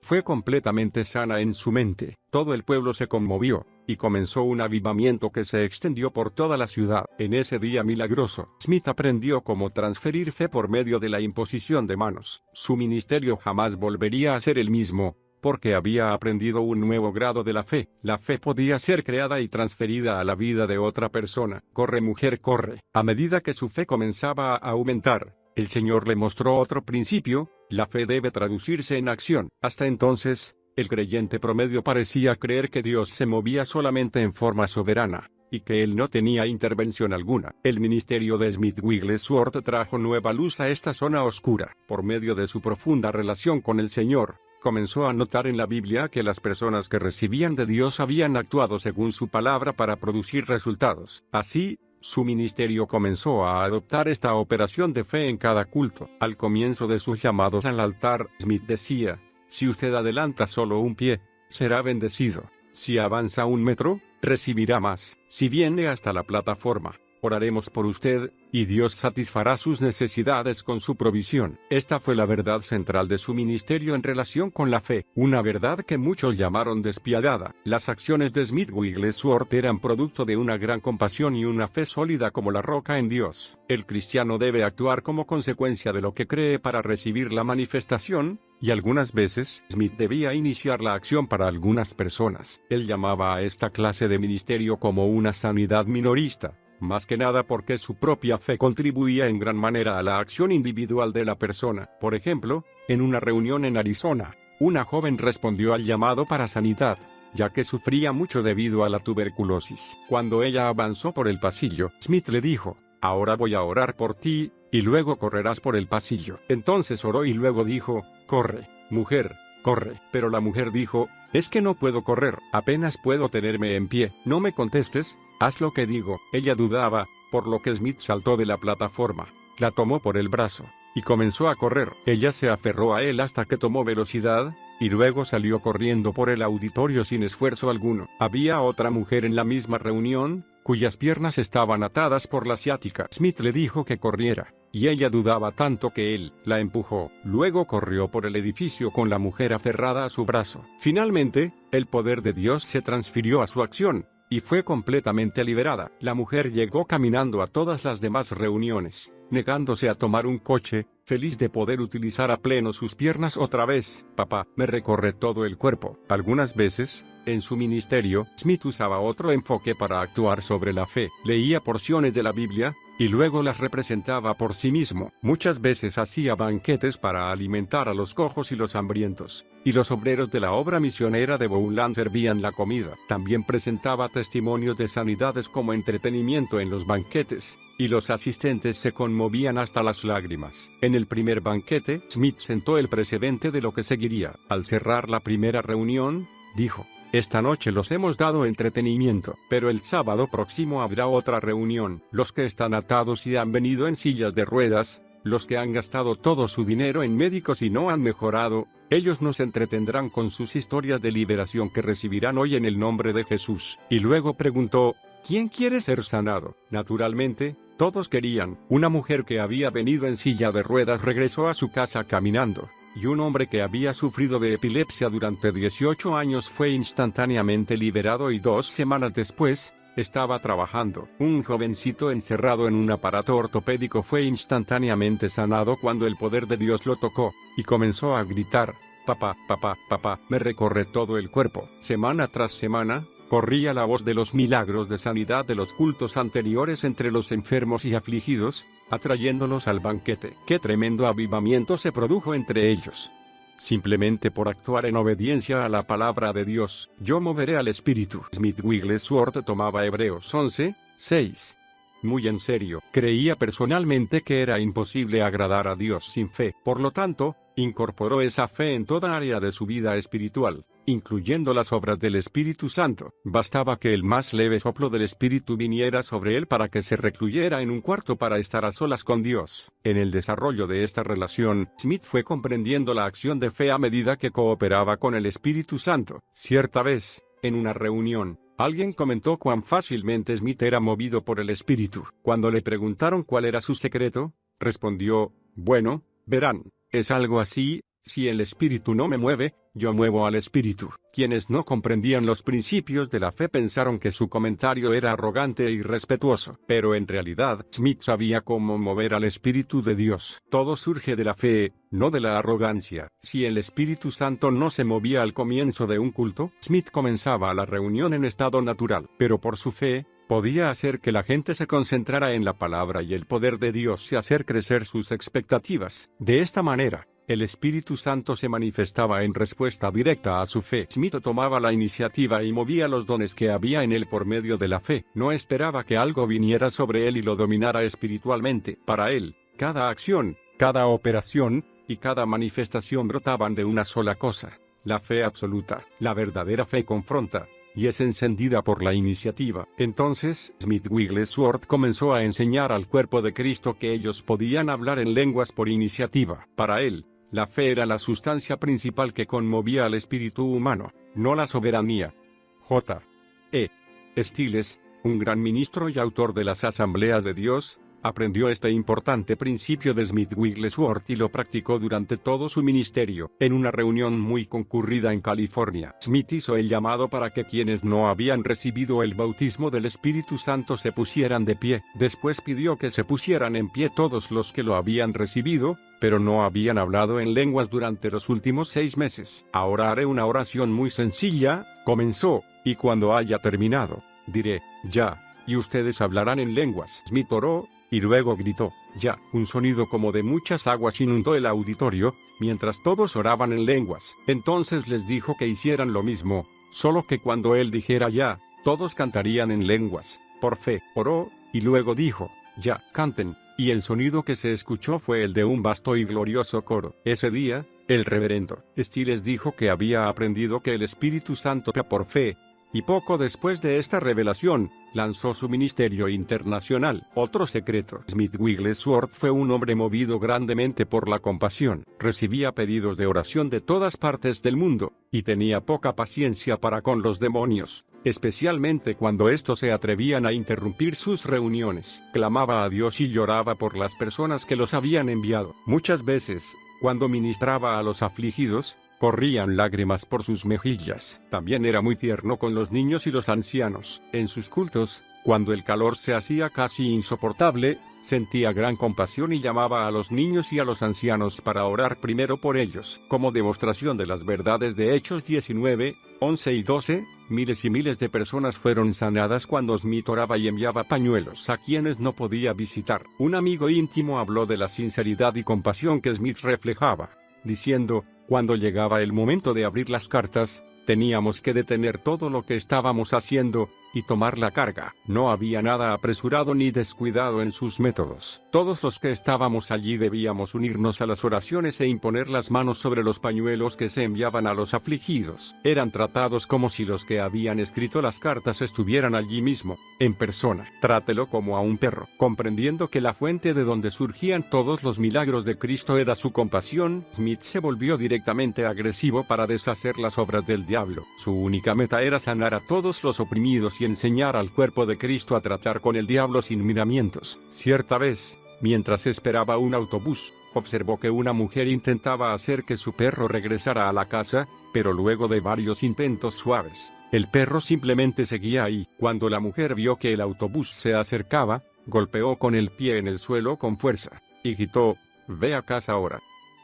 fue completamente sana en su mente. Todo el pueblo se conmovió, y comenzó un avivamiento que se extendió por toda la ciudad. En ese día milagroso, Smith aprendió cómo transferir fe por medio de la imposición de manos. Su ministerio jamás volvería a ser el mismo, porque había aprendido un nuevo grado de la fe. La fe podía ser creada y transferida a la vida de otra persona. «Corre, mujer, corre». A medida que su fe comenzaba a aumentar, el Señor le mostró otro principio: la fe debe traducirse en acción. Hasta entonces, el creyente promedio parecía creer que Dios se movía solamente en forma soberana, y que él no tenía intervención alguna. El ministerio de Smith Wigglesworth trajo nueva luz a esta zona oscura. Por medio de su profunda relación con el Señor, comenzó a notar en la Biblia que las personas que recibían de Dios habían actuado según su palabra para producir resultados. Así, su ministerio comenzó a adoptar esta operación de fe en cada culto. Al comienzo de sus llamados al altar, Smith decía: «Si usted adelanta solo un pie, será bendecido. Si avanza 1 metro, recibirá más. Si viene hasta la plataforma, oraremos por usted, y Dios satisfará sus necesidades con su provisión». Esta fue la verdad central de su ministerio en relación con la fe, una verdad que muchos llamaron despiadada. Las acciones de Smith Wigglesworth eran producto de una gran compasión y una fe sólida como la roca en Dios. El cristiano debe actuar como consecuencia de lo que cree para recibir la manifestación, y algunas veces Smith debía iniciar la acción para algunas personas. Él llamaba a esta clase de ministerio como una sanidad minorista, más que nada porque su propia fe contribuía en gran manera a la acción individual de la persona. Por ejemplo, en una reunión en Arizona, una joven respondió al llamado para sanidad, ya que sufría mucho debido a la tuberculosis. Cuando ella avanzó por el pasillo, Smith le dijo: «Ahora voy a orar por ti, y luego correrás por el pasillo». Entonces oró y luego dijo: «Corre, mujer, corre». Pero la mujer dijo: «Es que no puedo correr, apenas puedo tenerme en pie». «No me contestes, haz lo que digo». Ella dudaba, por lo que Smith saltó de la plataforma, la tomó por el brazo, y comenzó a correr. Ella se aferró a él hasta que tomó velocidad, y luego salió corriendo por el auditorio sin esfuerzo alguno. Había otra mujer en la misma reunión, cuyas piernas estaban atadas por la ciática. Smith le dijo que corriera, y ella dudaba tanto que él la empujó. Luego corrió por el edificio con la mujer aferrada a su brazo. Finalmente, el poder de Dios se transfirió a su acción, y fue completamente liberada. La mujer llegó caminando a todas las demás reuniones, negándose a tomar un coche, feliz de poder utilizar a pleno sus piernas otra vez. «Papá, me recorre todo el cuerpo». Algunas veces, en su ministerio, Smith usaba otro enfoque para actuar sobre la fe. Leía porciones de la Biblia, y luego las representaba por sí mismo. Muchas veces hacía banquetes para alimentar a los cojos y los hambrientos, y los obreros de la obra misionera de Bowland servían la comida. También presentaba testimonios de sanidades como entretenimiento en los banquetes, y los asistentes se conmovían hasta las lágrimas. En el primer banquete, Smith sentó el precedente de lo que seguiría. Al cerrar la primera reunión, dijo: esta noche los hemos dado entretenimiento, pero el sábado próximo habrá otra reunión. Los que están atados y han venido en sillas de ruedas, los que han gastado todo su dinero en médicos y no han mejorado, ellos nos entretendrán con sus historias de liberación que recibirán hoy en el nombre de Jesús. Y luego preguntó: ¿quién quiere ser sanado? Naturalmente, todos querían. Una mujer que había venido en silla de ruedas regresó a su casa caminando, y un hombre que había sufrido de epilepsia durante 18 años fue instantáneamente liberado y 2 semanas después, estaba trabajando. Un jovencito encerrado en un aparato ortopédico fue instantáneamente sanado cuando el poder de Dios lo tocó, y comenzó a gritar: papá, papá, papá, me recorre todo el cuerpo. Semana tras semana, corría la voz de los milagros de sanidad de los cultos anteriores entre los enfermos y afligidos, atrayéndolos al banquete. ¡Qué tremendo avivamiento se produjo entre ellos! Simplemente por actuar en obediencia a la palabra de Dios, yo moveré al Espíritu. Smith Wigglesworth tomaba Hebreos 11:6 muy en serio. Creía personalmente que era imposible agradar a Dios sin fe. Por lo tanto, incorporó esa fe en toda área de su vida espiritual, incluyendo las obras del Espíritu Santo. Bastaba que el más leve soplo del Espíritu viniera sobre él para que se recluyera en un cuarto para estar a solas con Dios. En el desarrollo de esta relación, Smith fue comprendiendo la acción de fe a medida que cooperaba con el Espíritu Santo. Cierta vez, en una reunión, alguien comentó cuán fácilmente Smith era movido por el Espíritu. Cuando le preguntaron cuál era su secreto, respondió: bueno, verán, es algo así: si el Espíritu no me mueve, yo muevo al Espíritu. Quienes no comprendían los principios de la fe pensaron que su comentario era arrogante e irrespetuoso. Pero en realidad, Smith sabía cómo mover al Espíritu de Dios. Todo surge de la fe, no de la arrogancia. Si el Espíritu Santo no se movía al comienzo de un culto, Smith comenzaba la reunión en estado natural. Pero por su fe, podía hacer que la gente se concentrara en la palabra y el poder de Dios y hacer crecer sus expectativas. De esta manera, el Espíritu Santo se manifestaba en respuesta directa a su fe. Smith tomaba la iniciativa y movía los dones que había en él por medio de la fe. No esperaba que algo viniera sobre él y lo dominara espiritualmente. Para él, cada acción, cada operación y cada manifestación brotaban de una sola cosa: la fe absoluta. La verdadera fe confronta, y es encendida por la iniciativa. Entonces, Smith Wigglesworth comenzó a enseñar al cuerpo de Cristo que ellos podían hablar en lenguas por iniciativa. Para él, la fe era la sustancia principal que conmovía al espíritu humano, no la soberanía. J. E. Stiles, un gran ministro y autor de las Asambleas de Dios, aprendió este importante principio de Smith Wigglesworth y lo practicó durante todo su ministerio. En una reunión muy concurrida en California, Smith hizo el llamado para que quienes no habían recibido el bautismo del Espíritu Santo se pusieran de pie. Después pidió que se pusieran en pie todos los que lo habían recibido, pero no habían hablado en lenguas durante los últimos 6 meses. Ahora haré una oración muy sencilla, comenzó, y cuando haya terminado, diré: ya, y ustedes hablarán en lenguas. Smith oró, y luego gritó: ya. Un sonido como de muchas aguas inundó el auditorio, mientras todos oraban en lenguas. Entonces les dijo que hicieran lo mismo, solo que cuando él dijera ya, todos cantarían en lenguas. Por fe, oró, y luego dijo: ya, canten. Y el sonido que se escuchó fue el de un vasto y glorioso coro. Ese día, el reverendo Stiles dijo que había aprendido que el Espíritu Santo por fe, y poco después de esta revelación, lanzó su ministerio internacional. Otro secreto: Smith Wigglesworth fue un hombre movido grandemente por la compasión. Recibía pedidos de oración de todas partes del mundo, y tenía poca paciencia para con los demonios, especialmente cuando estos se atrevían a interrumpir sus reuniones. Clamaba a Dios y lloraba por las personas que los habían enviado. Muchas veces, cuando ministraba a los afligidos, corrían lágrimas por sus mejillas. También era muy tierno con los niños y los ancianos. En sus cultos, cuando el calor se hacía casi insoportable, sentía gran compasión y llamaba a los niños y a los ancianos para orar primero por ellos. Como demostración de las verdades de Hechos 19, 11 y 12, Miles y miles de personas fueron sanadas cuando Smith oraba y enviaba pañuelos a quienes no podía visitar. Un amigo íntimo habló de la sinceridad y compasión que Smith reflejaba, diciendo, cuando llegaba el momento de abrir las cartas, teníamos que detener todo lo que estábamos haciendo y tomar la carga. No había nada apresurado ni descuidado en sus métodos. Todos los que estábamos allí debíamos unirnos a las oraciones e imponer las manos sobre los pañuelos que se enviaban a los afligidos. Eran tratados como si los que habían escrito las cartas estuvieran allí mismo, en persona. Trátelo como a un perro. Comprendiendo que la fuente de donde surgían todos los milagros de Cristo era su compasión, Smith se volvió directamente agresivo para deshacer las obras del diablo. Su única meta era sanar a todos los oprimidos y enseñar al cuerpo de Cristo a tratar con el diablo sin miramientos. Cierta vez, mientras esperaba un autobús, observó que una mujer intentaba hacer que su perro regresara a la casa, pero luego de varios intentos suaves, el perro simplemente seguía ahí. Cuando la mujer vio que el autobús se acercaba, golpeó con el pie en el suelo con fuerza, y gritó, «Ve a casa ahora».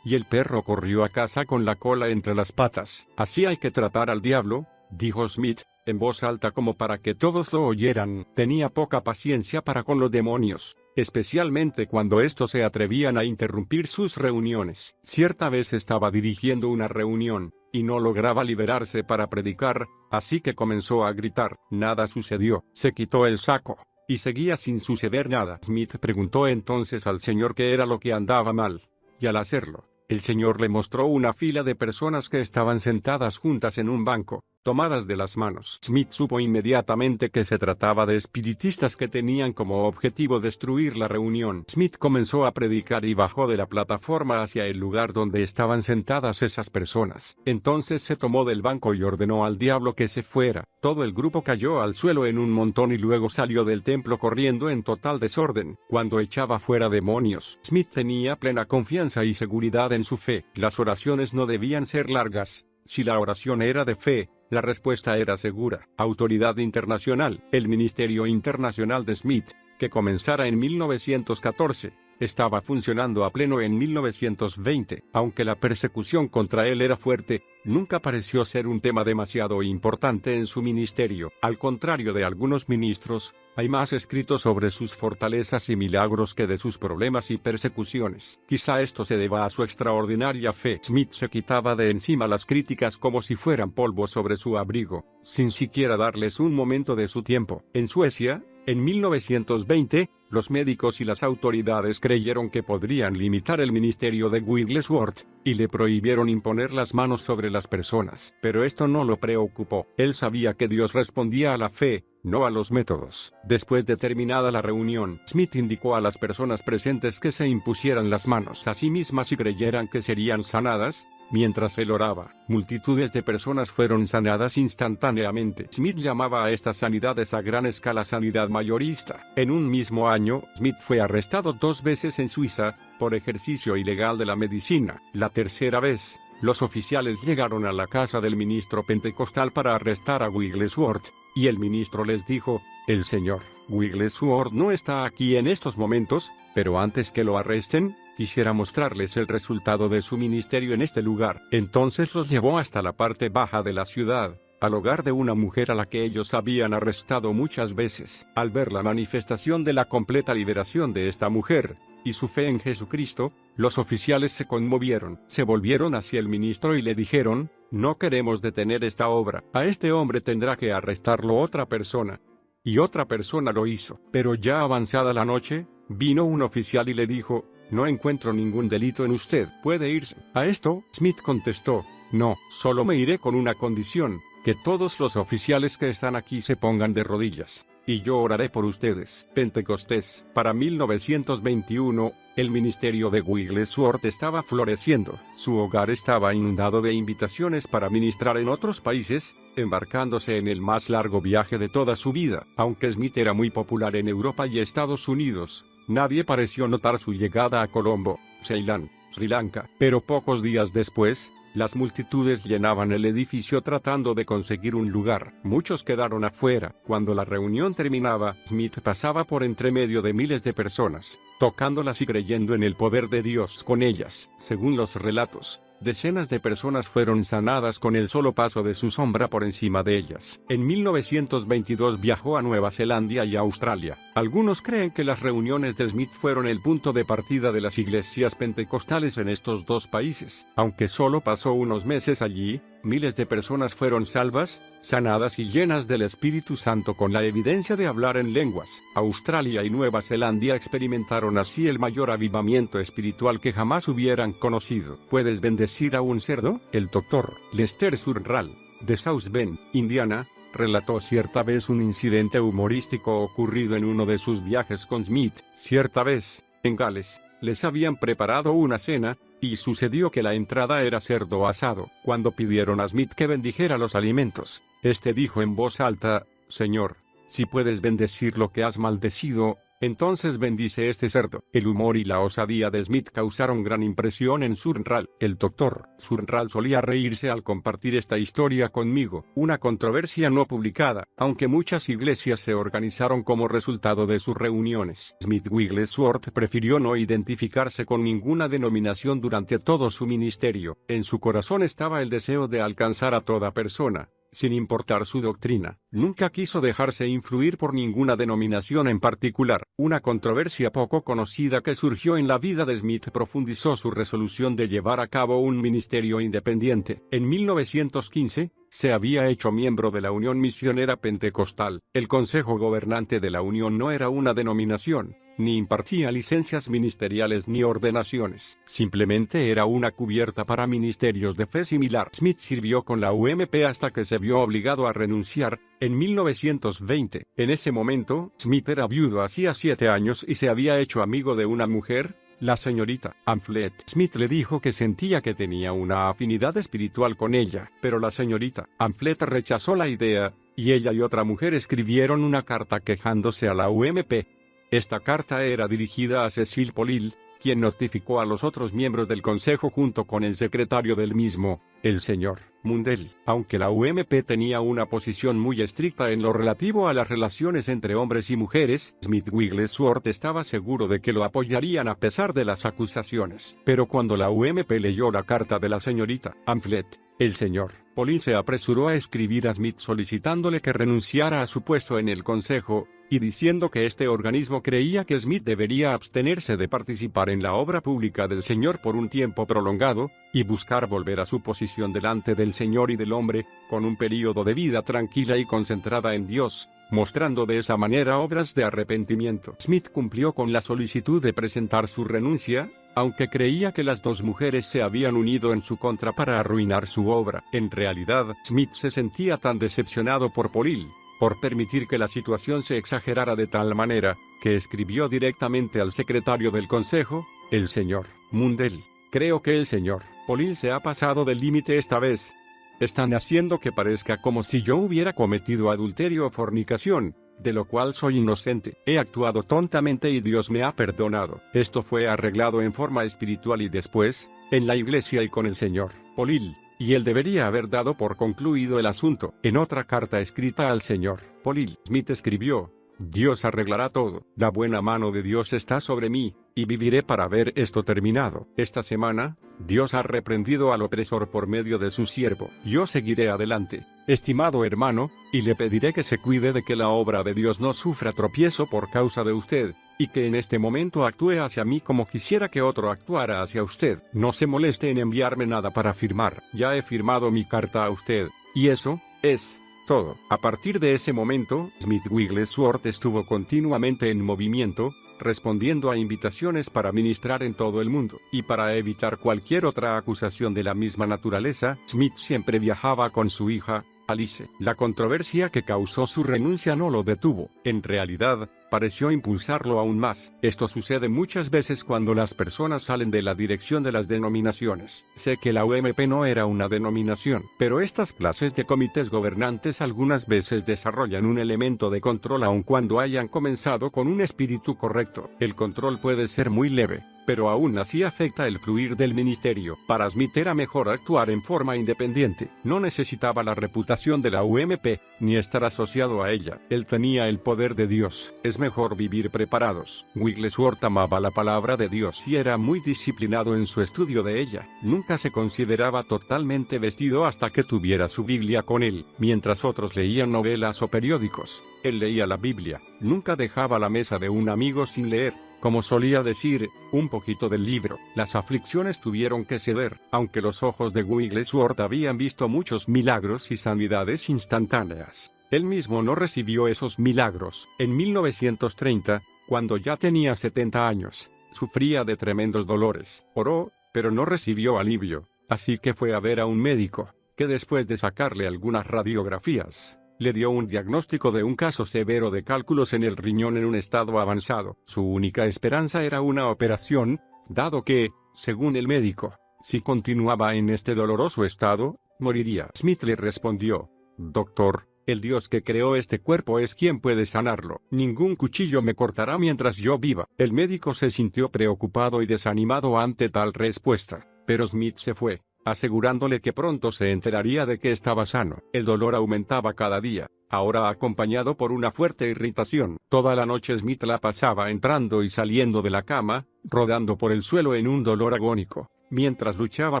Y el perro corrió a casa con la cola entre las patas. «Así hay que tratar al diablo», dijo Smith, en voz alta como para que todos lo oyeran. Tenía poca paciencia para con los demonios, especialmente cuando estos se atrevían a interrumpir sus reuniones. Cierta vez estaba dirigiendo una reunión, y no lograba liberarse para predicar, así que comenzó a gritar. Nada sucedió. Se quitó el saco, y seguía sin suceder nada. Smith preguntó entonces al Señor qué era lo que andaba mal, y al hacerlo, el Señor le mostró una fila de personas que estaban sentadas juntas en un banco, tomadas de las manos. Smith supo inmediatamente que se trataba de espiritistas que tenían como objetivo destruir la reunión. Smith comenzó a predicar y bajó de la plataforma hacia el lugar donde estaban sentadas esas personas. Entonces se tomó del banco y ordenó al diablo que se fuera. Todo el grupo cayó al suelo en un montón y luego salió del templo corriendo en total desorden. Cuando echaba fuera demonios, Smith tenía plena confianza y seguridad en su fe. Las oraciones no debían ser largas. Si la oración era de fe, la respuesta era segura. Autoridad internacional. El Ministerio Internacional de Smith, que comenzara en 1914, estaba funcionando a pleno en 1920. Aunque la persecución contra él era fuerte, nunca pareció ser un tema demasiado importante en su ministerio. Al contrario de algunos ministros, hay más escrito sobre sus fortalezas y milagros que de sus problemas y persecuciones. Quizá esto se deba a su extraordinaria fe. Smith se quitaba de encima las críticas como si fueran polvo sobre su abrigo, sin siquiera darles un momento de su tiempo. En Suecia, en 1920, los médicos y las autoridades creyeron que podrían limitar el ministerio de Wigglesworth, y le prohibieron imponer las manos sobre las personas. Pero esto no lo preocupó. Él sabía que Dios respondía a la fe, no a los métodos. Después de terminada la reunión, Smith indicó a las personas presentes que se impusieran las manos a sí mismas y creyeran que serían sanadas. Mientras él oraba, multitudes de personas fueron sanadas instantáneamente. Smith llamaba a estas sanidades a gran escala sanidad mayorista. En un mismo año, Smith fue arrestado 2 veces en Suiza, por ejercicio ilegal de la medicina. La tercera vez, los oficiales llegaron a la casa del ministro pentecostal para arrestar a Wigglesworth, y el ministro les dijo, «El señor Wigglesworth no está aquí en estos momentos, pero antes que lo arresten, quisiera mostrarles el resultado de su ministerio en este lugar». Entonces los llevó hasta la parte baja de la ciudad, al hogar de una mujer a la que ellos habían arrestado muchas veces. Al ver la manifestación de la completa liberación de esta mujer, y su fe en Jesucristo, los oficiales se conmovieron. Se volvieron hacia el ministro y le dijeron, «No queremos detener esta obra. A este hombre tendrá que arrestarlo otra persona». Y otra persona lo hizo. Pero ya avanzada la noche, vino un oficial y le dijo, «No encuentro ningún delito en usted. Puede irse». A esto, Smith contestó, «No, solo me iré con una condición, que todos los oficiales que están aquí se pongan de rodillas, y yo oraré por ustedes». Pentecostés. Para 1921, el ministerio de Wigglesworth estaba floreciendo. Su hogar estaba inundado de invitaciones para ministrar en otros países, embarcándose en el más largo viaje de toda su vida. Aunque Smith era muy popular en Europa y Estados Unidos, nadie pareció notar su llegada a Colombo, Ceilán, Sri Lanka. Pero pocos días después, las multitudes llenaban el edificio tratando de conseguir un lugar. Muchos quedaron afuera. Cuando la reunión terminaba, Smith pasaba por entre medio de miles de personas, tocándolas y creyendo en el poder de Dios con ellas. Según los relatos, Decenas de personas fueron sanadas con el solo paso de su sombra por encima de ellas. En 1922 viajó a Nueva Zelanda y a Australia. Algunos creen que las reuniones de Smith fueron el punto de partida de las iglesias pentecostales en estos dos países. Aunque solo pasó unos meses allí, miles de personas fueron salvas, sanadas y llenas del Espíritu Santo con la evidencia de hablar en lenguas. Australia y Nueva Zelanda experimentaron así el mayor avivamiento espiritual que jamás hubieran conocido. ¿Puedes bendecir a un cerdo? El doctor Lester Surral, de South Bend, Indiana, relató cierta vez un incidente humorístico ocurrido en uno de sus viajes con Smith. Cierta vez, en Gales, les habían preparado una cena, y sucedió que la entrada era cerdo asado. Cuando pidieron a Smith que bendijera los alimentos, este dijo en voz alta: «Señor, si puedes bendecir lo que has maldecido, entonces bendice este cerdo». El humor y la osadía de Smith causaron gran impresión en Surral. El doctor Surral solía reírse al compartir esta historia conmigo. Una controversia no publicada, aunque muchas iglesias se organizaron como resultado de sus reuniones. Smith Wigglesworth prefirió no identificarse con ninguna denominación durante todo su ministerio. En su corazón estaba el deseo de alcanzar a toda persona, sin importar su doctrina. Nunca quiso dejarse influir por ninguna denominación en particular. Una controversia poco conocida que surgió en la vida de Smith profundizó su resolución de llevar a cabo un ministerio independiente. En 1915, se había hecho miembro de la Unión Misionera Pentecostal. El Consejo Gobernante de la Unión no era una denominación, ni impartía licencias ministeriales ni ordenaciones. Simplemente era una cubierta para ministerios de fe similar. Smith sirvió con la UMP hasta que se vio obligado a renunciar, en 1920. En ese momento, Smith era viudo hacía 7 años y se había hecho amigo de una mujer, la señorita Amphlett. Smith le dijo que sentía que tenía una afinidad espiritual con ella, pero la señorita Amphlett rechazó la idea, y ella y otra mujer escribieron una carta quejándose a la UMP. Esta carta era dirigida a Cecil Polil, quien notificó a los otros miembros del consejo junto con el secretario del mismo, el señor Mundell. Aunque la UMP tenía una posición muy estricta en lo relativo a las relaciones entre hombres y mujeres, Smith Wigglesworth estaba seguro de que lo apoyarían a pesar de las acusaciones. Pero cuando la UMP leyó la carta de la señorita Amphlett, el señor Polil se apresuró a escribir a Smith solicitándole que renunciara a su puesto en el consejo, y diciendo que este organismo creía que Smith debería abstenerse de participar en la obra pública del Señor por un tiempo prolongado, y buscar volver a su posición delante del Señor y del hombre, con un período de vida tranquila y concentrada en Dios, mostrando de esa manera obras de arrepentimiento. Smith cumplió con la solicitud de presentar su renuncia, aunque creía que las dos mujeres se habían unido en su contra para arruinar su obra. En realidad, Smith se sentía tan decepcionado por Polil, por permitir que la situación se exagerara de tal manera, que escribió directamente al secretario del consejo, el señor Mundell: «Creo que el señor Polil se ha pasado del límite esta vez. Están haciendo que parezca como si yo hubiera cometido adulterio o fornicación, de lo cual soy inocente. He actuado tontamente y Dios me ha perdonado». Esto fue arreglado en forma espiritual y después, en la iglesia y con el señor Polil, y él debería haber dado por concluido el asunto. En otra carta escrita al señor Polil, Smith escribió: «Dios arreglará todo. La buena mano de Dios está sobre mí, y viviré para ver esto terminado. Esta semana, Dios ha reprendido al opresor por medio de su siervo. Yo seguiré adelante, estimado hermano, y le pediré que se cuide de que la obra de Dios no sufra tropiezo por causa de usted, y que en este momento actúe hacia mí como quisiera que otro actuara hacia usted. No se moleste en enviarme nada para firmar. Ya he firmado mi carta a usted, y eso es todo». A partir de ese momento, Smith Wigglesworth estuvo continuamente en movimiento, respondiendo a invitaciones para ministrar en todo el mundo, y para evitar cualquier otra acusación de la misma naturaleza, Smith siempre viajaba con su hija, Alice. La controversia que causó su renuncia no lo detuvo. En realidad, pareció impulsarlo aún más. Esto sucede muchas veces cuando las personas salen de la dirección de las denominaciones. Sé que la UMP no era una denominación, pero estas clases de comités gobernantes algunas veces desarrollan un elemento de control aun cuando hayan comenzado con un espíritu correcto. El control puede ser muy leve, pero aún así afecta el fluir del ministerio. Para Smith era mejor actuar en forma independiente. No necesitaba la reputación de la UMP, ni estar asociado a ella. Él tenía el poder de Dios. Es mejor vivir preparados. Wigglesworth amaba la palabra de Dios y era muy disciplinado en su estudio de ella. Nunca se consideraba totalmente vestido hasta que tuviera su Biblia con él. Mientras otros leían novelas o periódicos, él leía la Biblia. Nunca dejaba la mesa de un amigo sin leer, como solía decir, un poquito del libro. Las aflicciones tuvieron que ceder, aunque los ojos de Wigglesworth habían visto muchos milagros y sanidades instantáneas. Él mismo no recibió esos milagros. En 1930, cuando ya tenía 70 años, sufría de tremendos dolores. Oró, pero no recibió alivio, así que fue a ver a un médico, que después de sacarle algunas radiografías, le dio un diagnóstico de un caso severo de cálculos en el riñón en un estado avanzado. Su única esperanza era una operación, dado que, según el médico, si continuaba en este doloroso estado, moriría. Smith le respondió: «Doctor, el Dios que creó este cuerpo es quien puede sanarlo. Ningún cuchillo me cortará mientras yo viva». El médico se sintió preocupado y desanimado ante tal respuesta, pero Smith se fue, asegurándole que pronto se enteraría de que estaba sano. El dolor aumentaba cada día, ahora acompañado por una fuerte irritación. Toda la noche Smith la pasaba entrando y saliendo de la cama, rodando por el suelo en un dolor agónico, mientras luchaba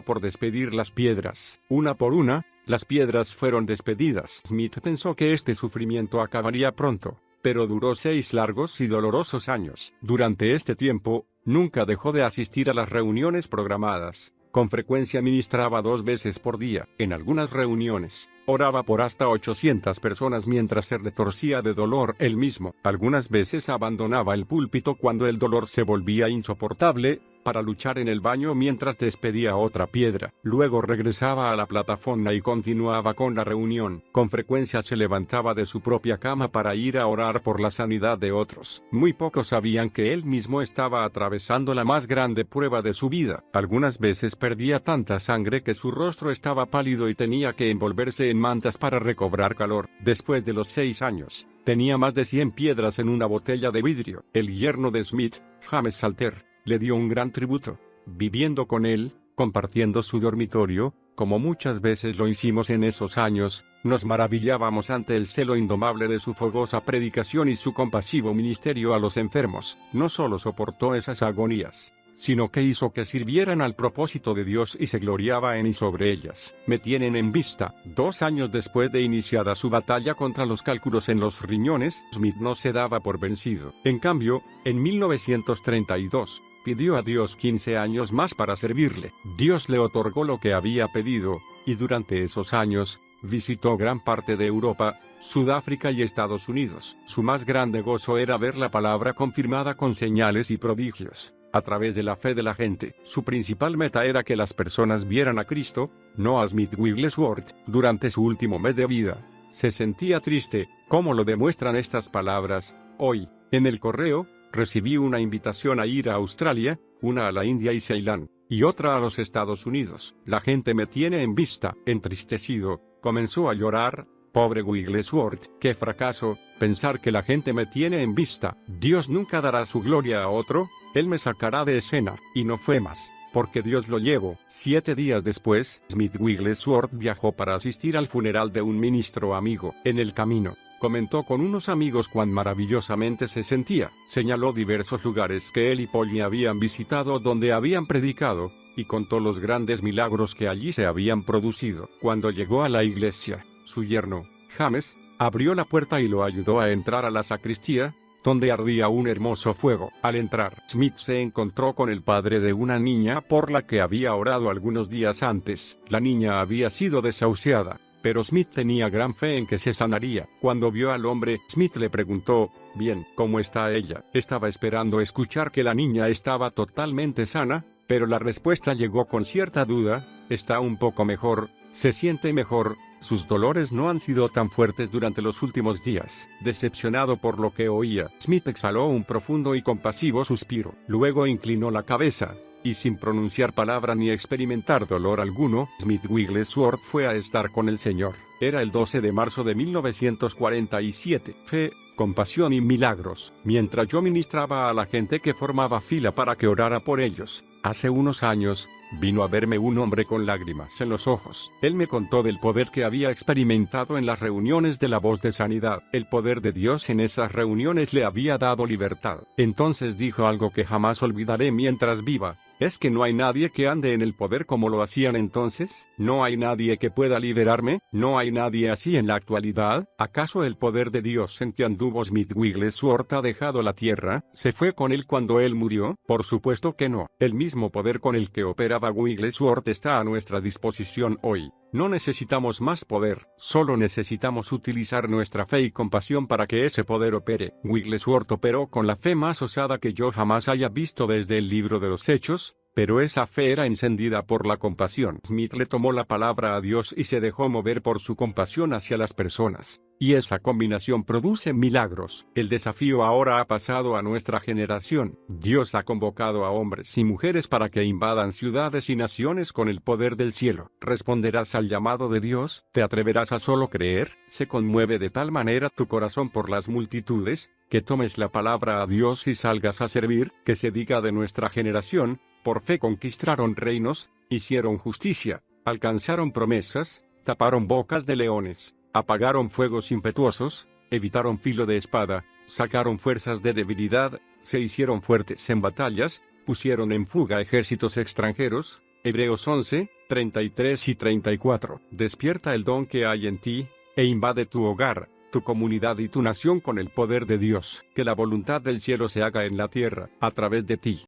por despedir las piedras. Una por una, las piedras fueron despedidas. Smith pensó que este sufrimiento acabaría pronto, pero duró 6 largos y dolorosos años. Durante este tiempo, nunca dejó de asistir a las reuniones programadas. Con frecuencia ministraba 2 veces por día. En algunas reuniones, oraba por hasta 800 personas mientras se retorcía de dolor él mismo. Algunas veces abandonaba el púlpito cuando el dolor se volvía insoportable, para luchar en el baño mientras despedía otra piedra. Luego regresaba a la plataforma y continuaba con la reunión. Con frecuencia se levantaba de su propia cama para ir a orar por la sanidad de otros. Muy pocos sabían que él mismo estaba atravesando la más grande prueba de su vida. Algunas veces perdía tanta sangre que su rostro estaba pálido y tenía que envolverse en mantas para recobrar calor. Después de los 6 años, tenía más de 100 piedras en una botella de vidrio. El yerno de Smith, James Salter, le dio un gran tributo, viviendo con él, compartiendo su dormitorio, como muchas veces lo hicimos en esos años. Nos maravillábamos ante el celo indomable de su fogosa predicación y su compasivo ministerio a los enfermos. No solo soportó esas agonías, sino que hizo que sirvieran al propósito de Dios y se gloriaba en y sobre ellas. Me tienen en vista. 2 años después de iniciada su batalla contra los cálculos en los riñones, Smith no se daba por vencido. En cambio, en 1932, pidió a Dios 15 años más para servirle. Dios le otorgó lo que había pedido, y durante esos años, visitó gran parte de Europa, Sudáfrica y Estados Unidos. Su más grande gozo era ver la palabra confirmada con señales y prodigios, a través de la fe de la gente. Su principal meta era que las personas vieran a Cristo, no a Smith Wigglesworth. Durante su último mes de vida, se sentía triste, como lo demuestran estas palabras: «Hoy, en el correo, recibí una invitación a ir a Australia, una a la India y Ceilán, y otra a los Estados Unidos. La gente me tiene en vista». Entristecido, comenzó a llorar. Pobre Wigglesworth, qué fracaso, pensar que la gente me tiene en vista. Dios nunca dará su gloria a otro, Él me sacará de escena. Y no fue más, porque Dios lo llevó. 7 días después, Smith Wigglesworth viajó para asistir al funeral de un ministro amigo. En el camino, comentó con unos amigos cuán maravillosamente se sentía. Señaló diversos lugares que él y Polly habían visitado donde habían predicado, y contó los grandes milagros que allí se habían producido. Cuando llegó a la iglesia, su yerno, James, abrió la puerta y lo ayudó a entrar a la sacristía, donde ardía un hermoso fuego. Al entrar, Smith se encontró con el padre de una niña por la que había orado algunos días antes. La niña había sido desahuciada, pero Smith tenía gran fe en que se sanaría. Cuando vio al hombre, Smith le preguntó: «Bien, ¿cómo está ella?». Estaba esperando escuchar que la niña estaba totalmente sana, pero la respuesta llegó con cierta duda: «Está un poco mejor, se siente mejor». Sus dolores no han sido tan fuertes durante los últimos días. Decepcionado por lo que oía, Smith exhaló un profundo y compasivo suspiro. Luego inclinó la cabeza, y sin pronunciar palabra ni experimentar dolor alguno, Smith Wigglesworth fue a estar con el Señor. Era el 12 de marzo de 1947. Fe, compasión y milagros. Mientras yo ministraba a la gente que formaba fila para que orara por ellos, hace unos años, vino a verme un hombre con lágrimas en los ojos. Él me contó del poder que había experimentado en las reuniones de la Voz de Sanidad. El poder de Dios en esas reuniones le había dado libertad. Entonces dijo algo que jamás olvidaré mientras viva. ¿Es que no hay nadie que ande en el poder como lo hacían entonces? ¿No hay nadie que pueda liberarme? ¿No hay nadie así en la actualidad? ¿Acaso el poder de Dios en que anduvo Smith Wigglesworth ha dejado la tierra? ¿Se fue con él cuando él murió? Por supuesto que no. El mismo poder con el que operaba Wigglesworth está a nuestra disposición hoy. No necesitamos más poder, solo necesitamos utilizar nuestra fe y compasión para que ese poder opere. Wigglesworth operó con la fe más osada que yo jamás haya visto desde el libro de los Hechos, pero esa fe era encendida por la compasión. Smith le tomó la palabra a Dios y se dejó mover por su compasión hacia las personas. Y esa combinación produce milagros. El desafío ahora ha pasado a nuestra generación. Dios ha convocado a hombres y mujeres para que invadan ciudades y naciones con el poder del cielo. ¿Responderás al llamado de Dios? ¿Te atreverás a solo creer? ¿Se conmueve de tal manera tu corazón por las multitudes, que tomes la palabra a Dios y salgas a servir? Que se diga de nuestra generación: por fe conquistaron reinos, hicieron justicia, alcanzaron promesas, taparon bocas de leones, apagaron fuegos impetuosos, evitaron filo de espada, sacaron fuerzas de debilidad, se hicieron fuertes en batallas, pusieron en fuga ejércitos extranjeros. Hebreos 11, 33 y 34. Despierta el don que hay en ti, e invade tu hogar, tu comunidad y tu nación con el poder de Dios. Que la voluntad del cielo se haga en la tierra, a través de ti.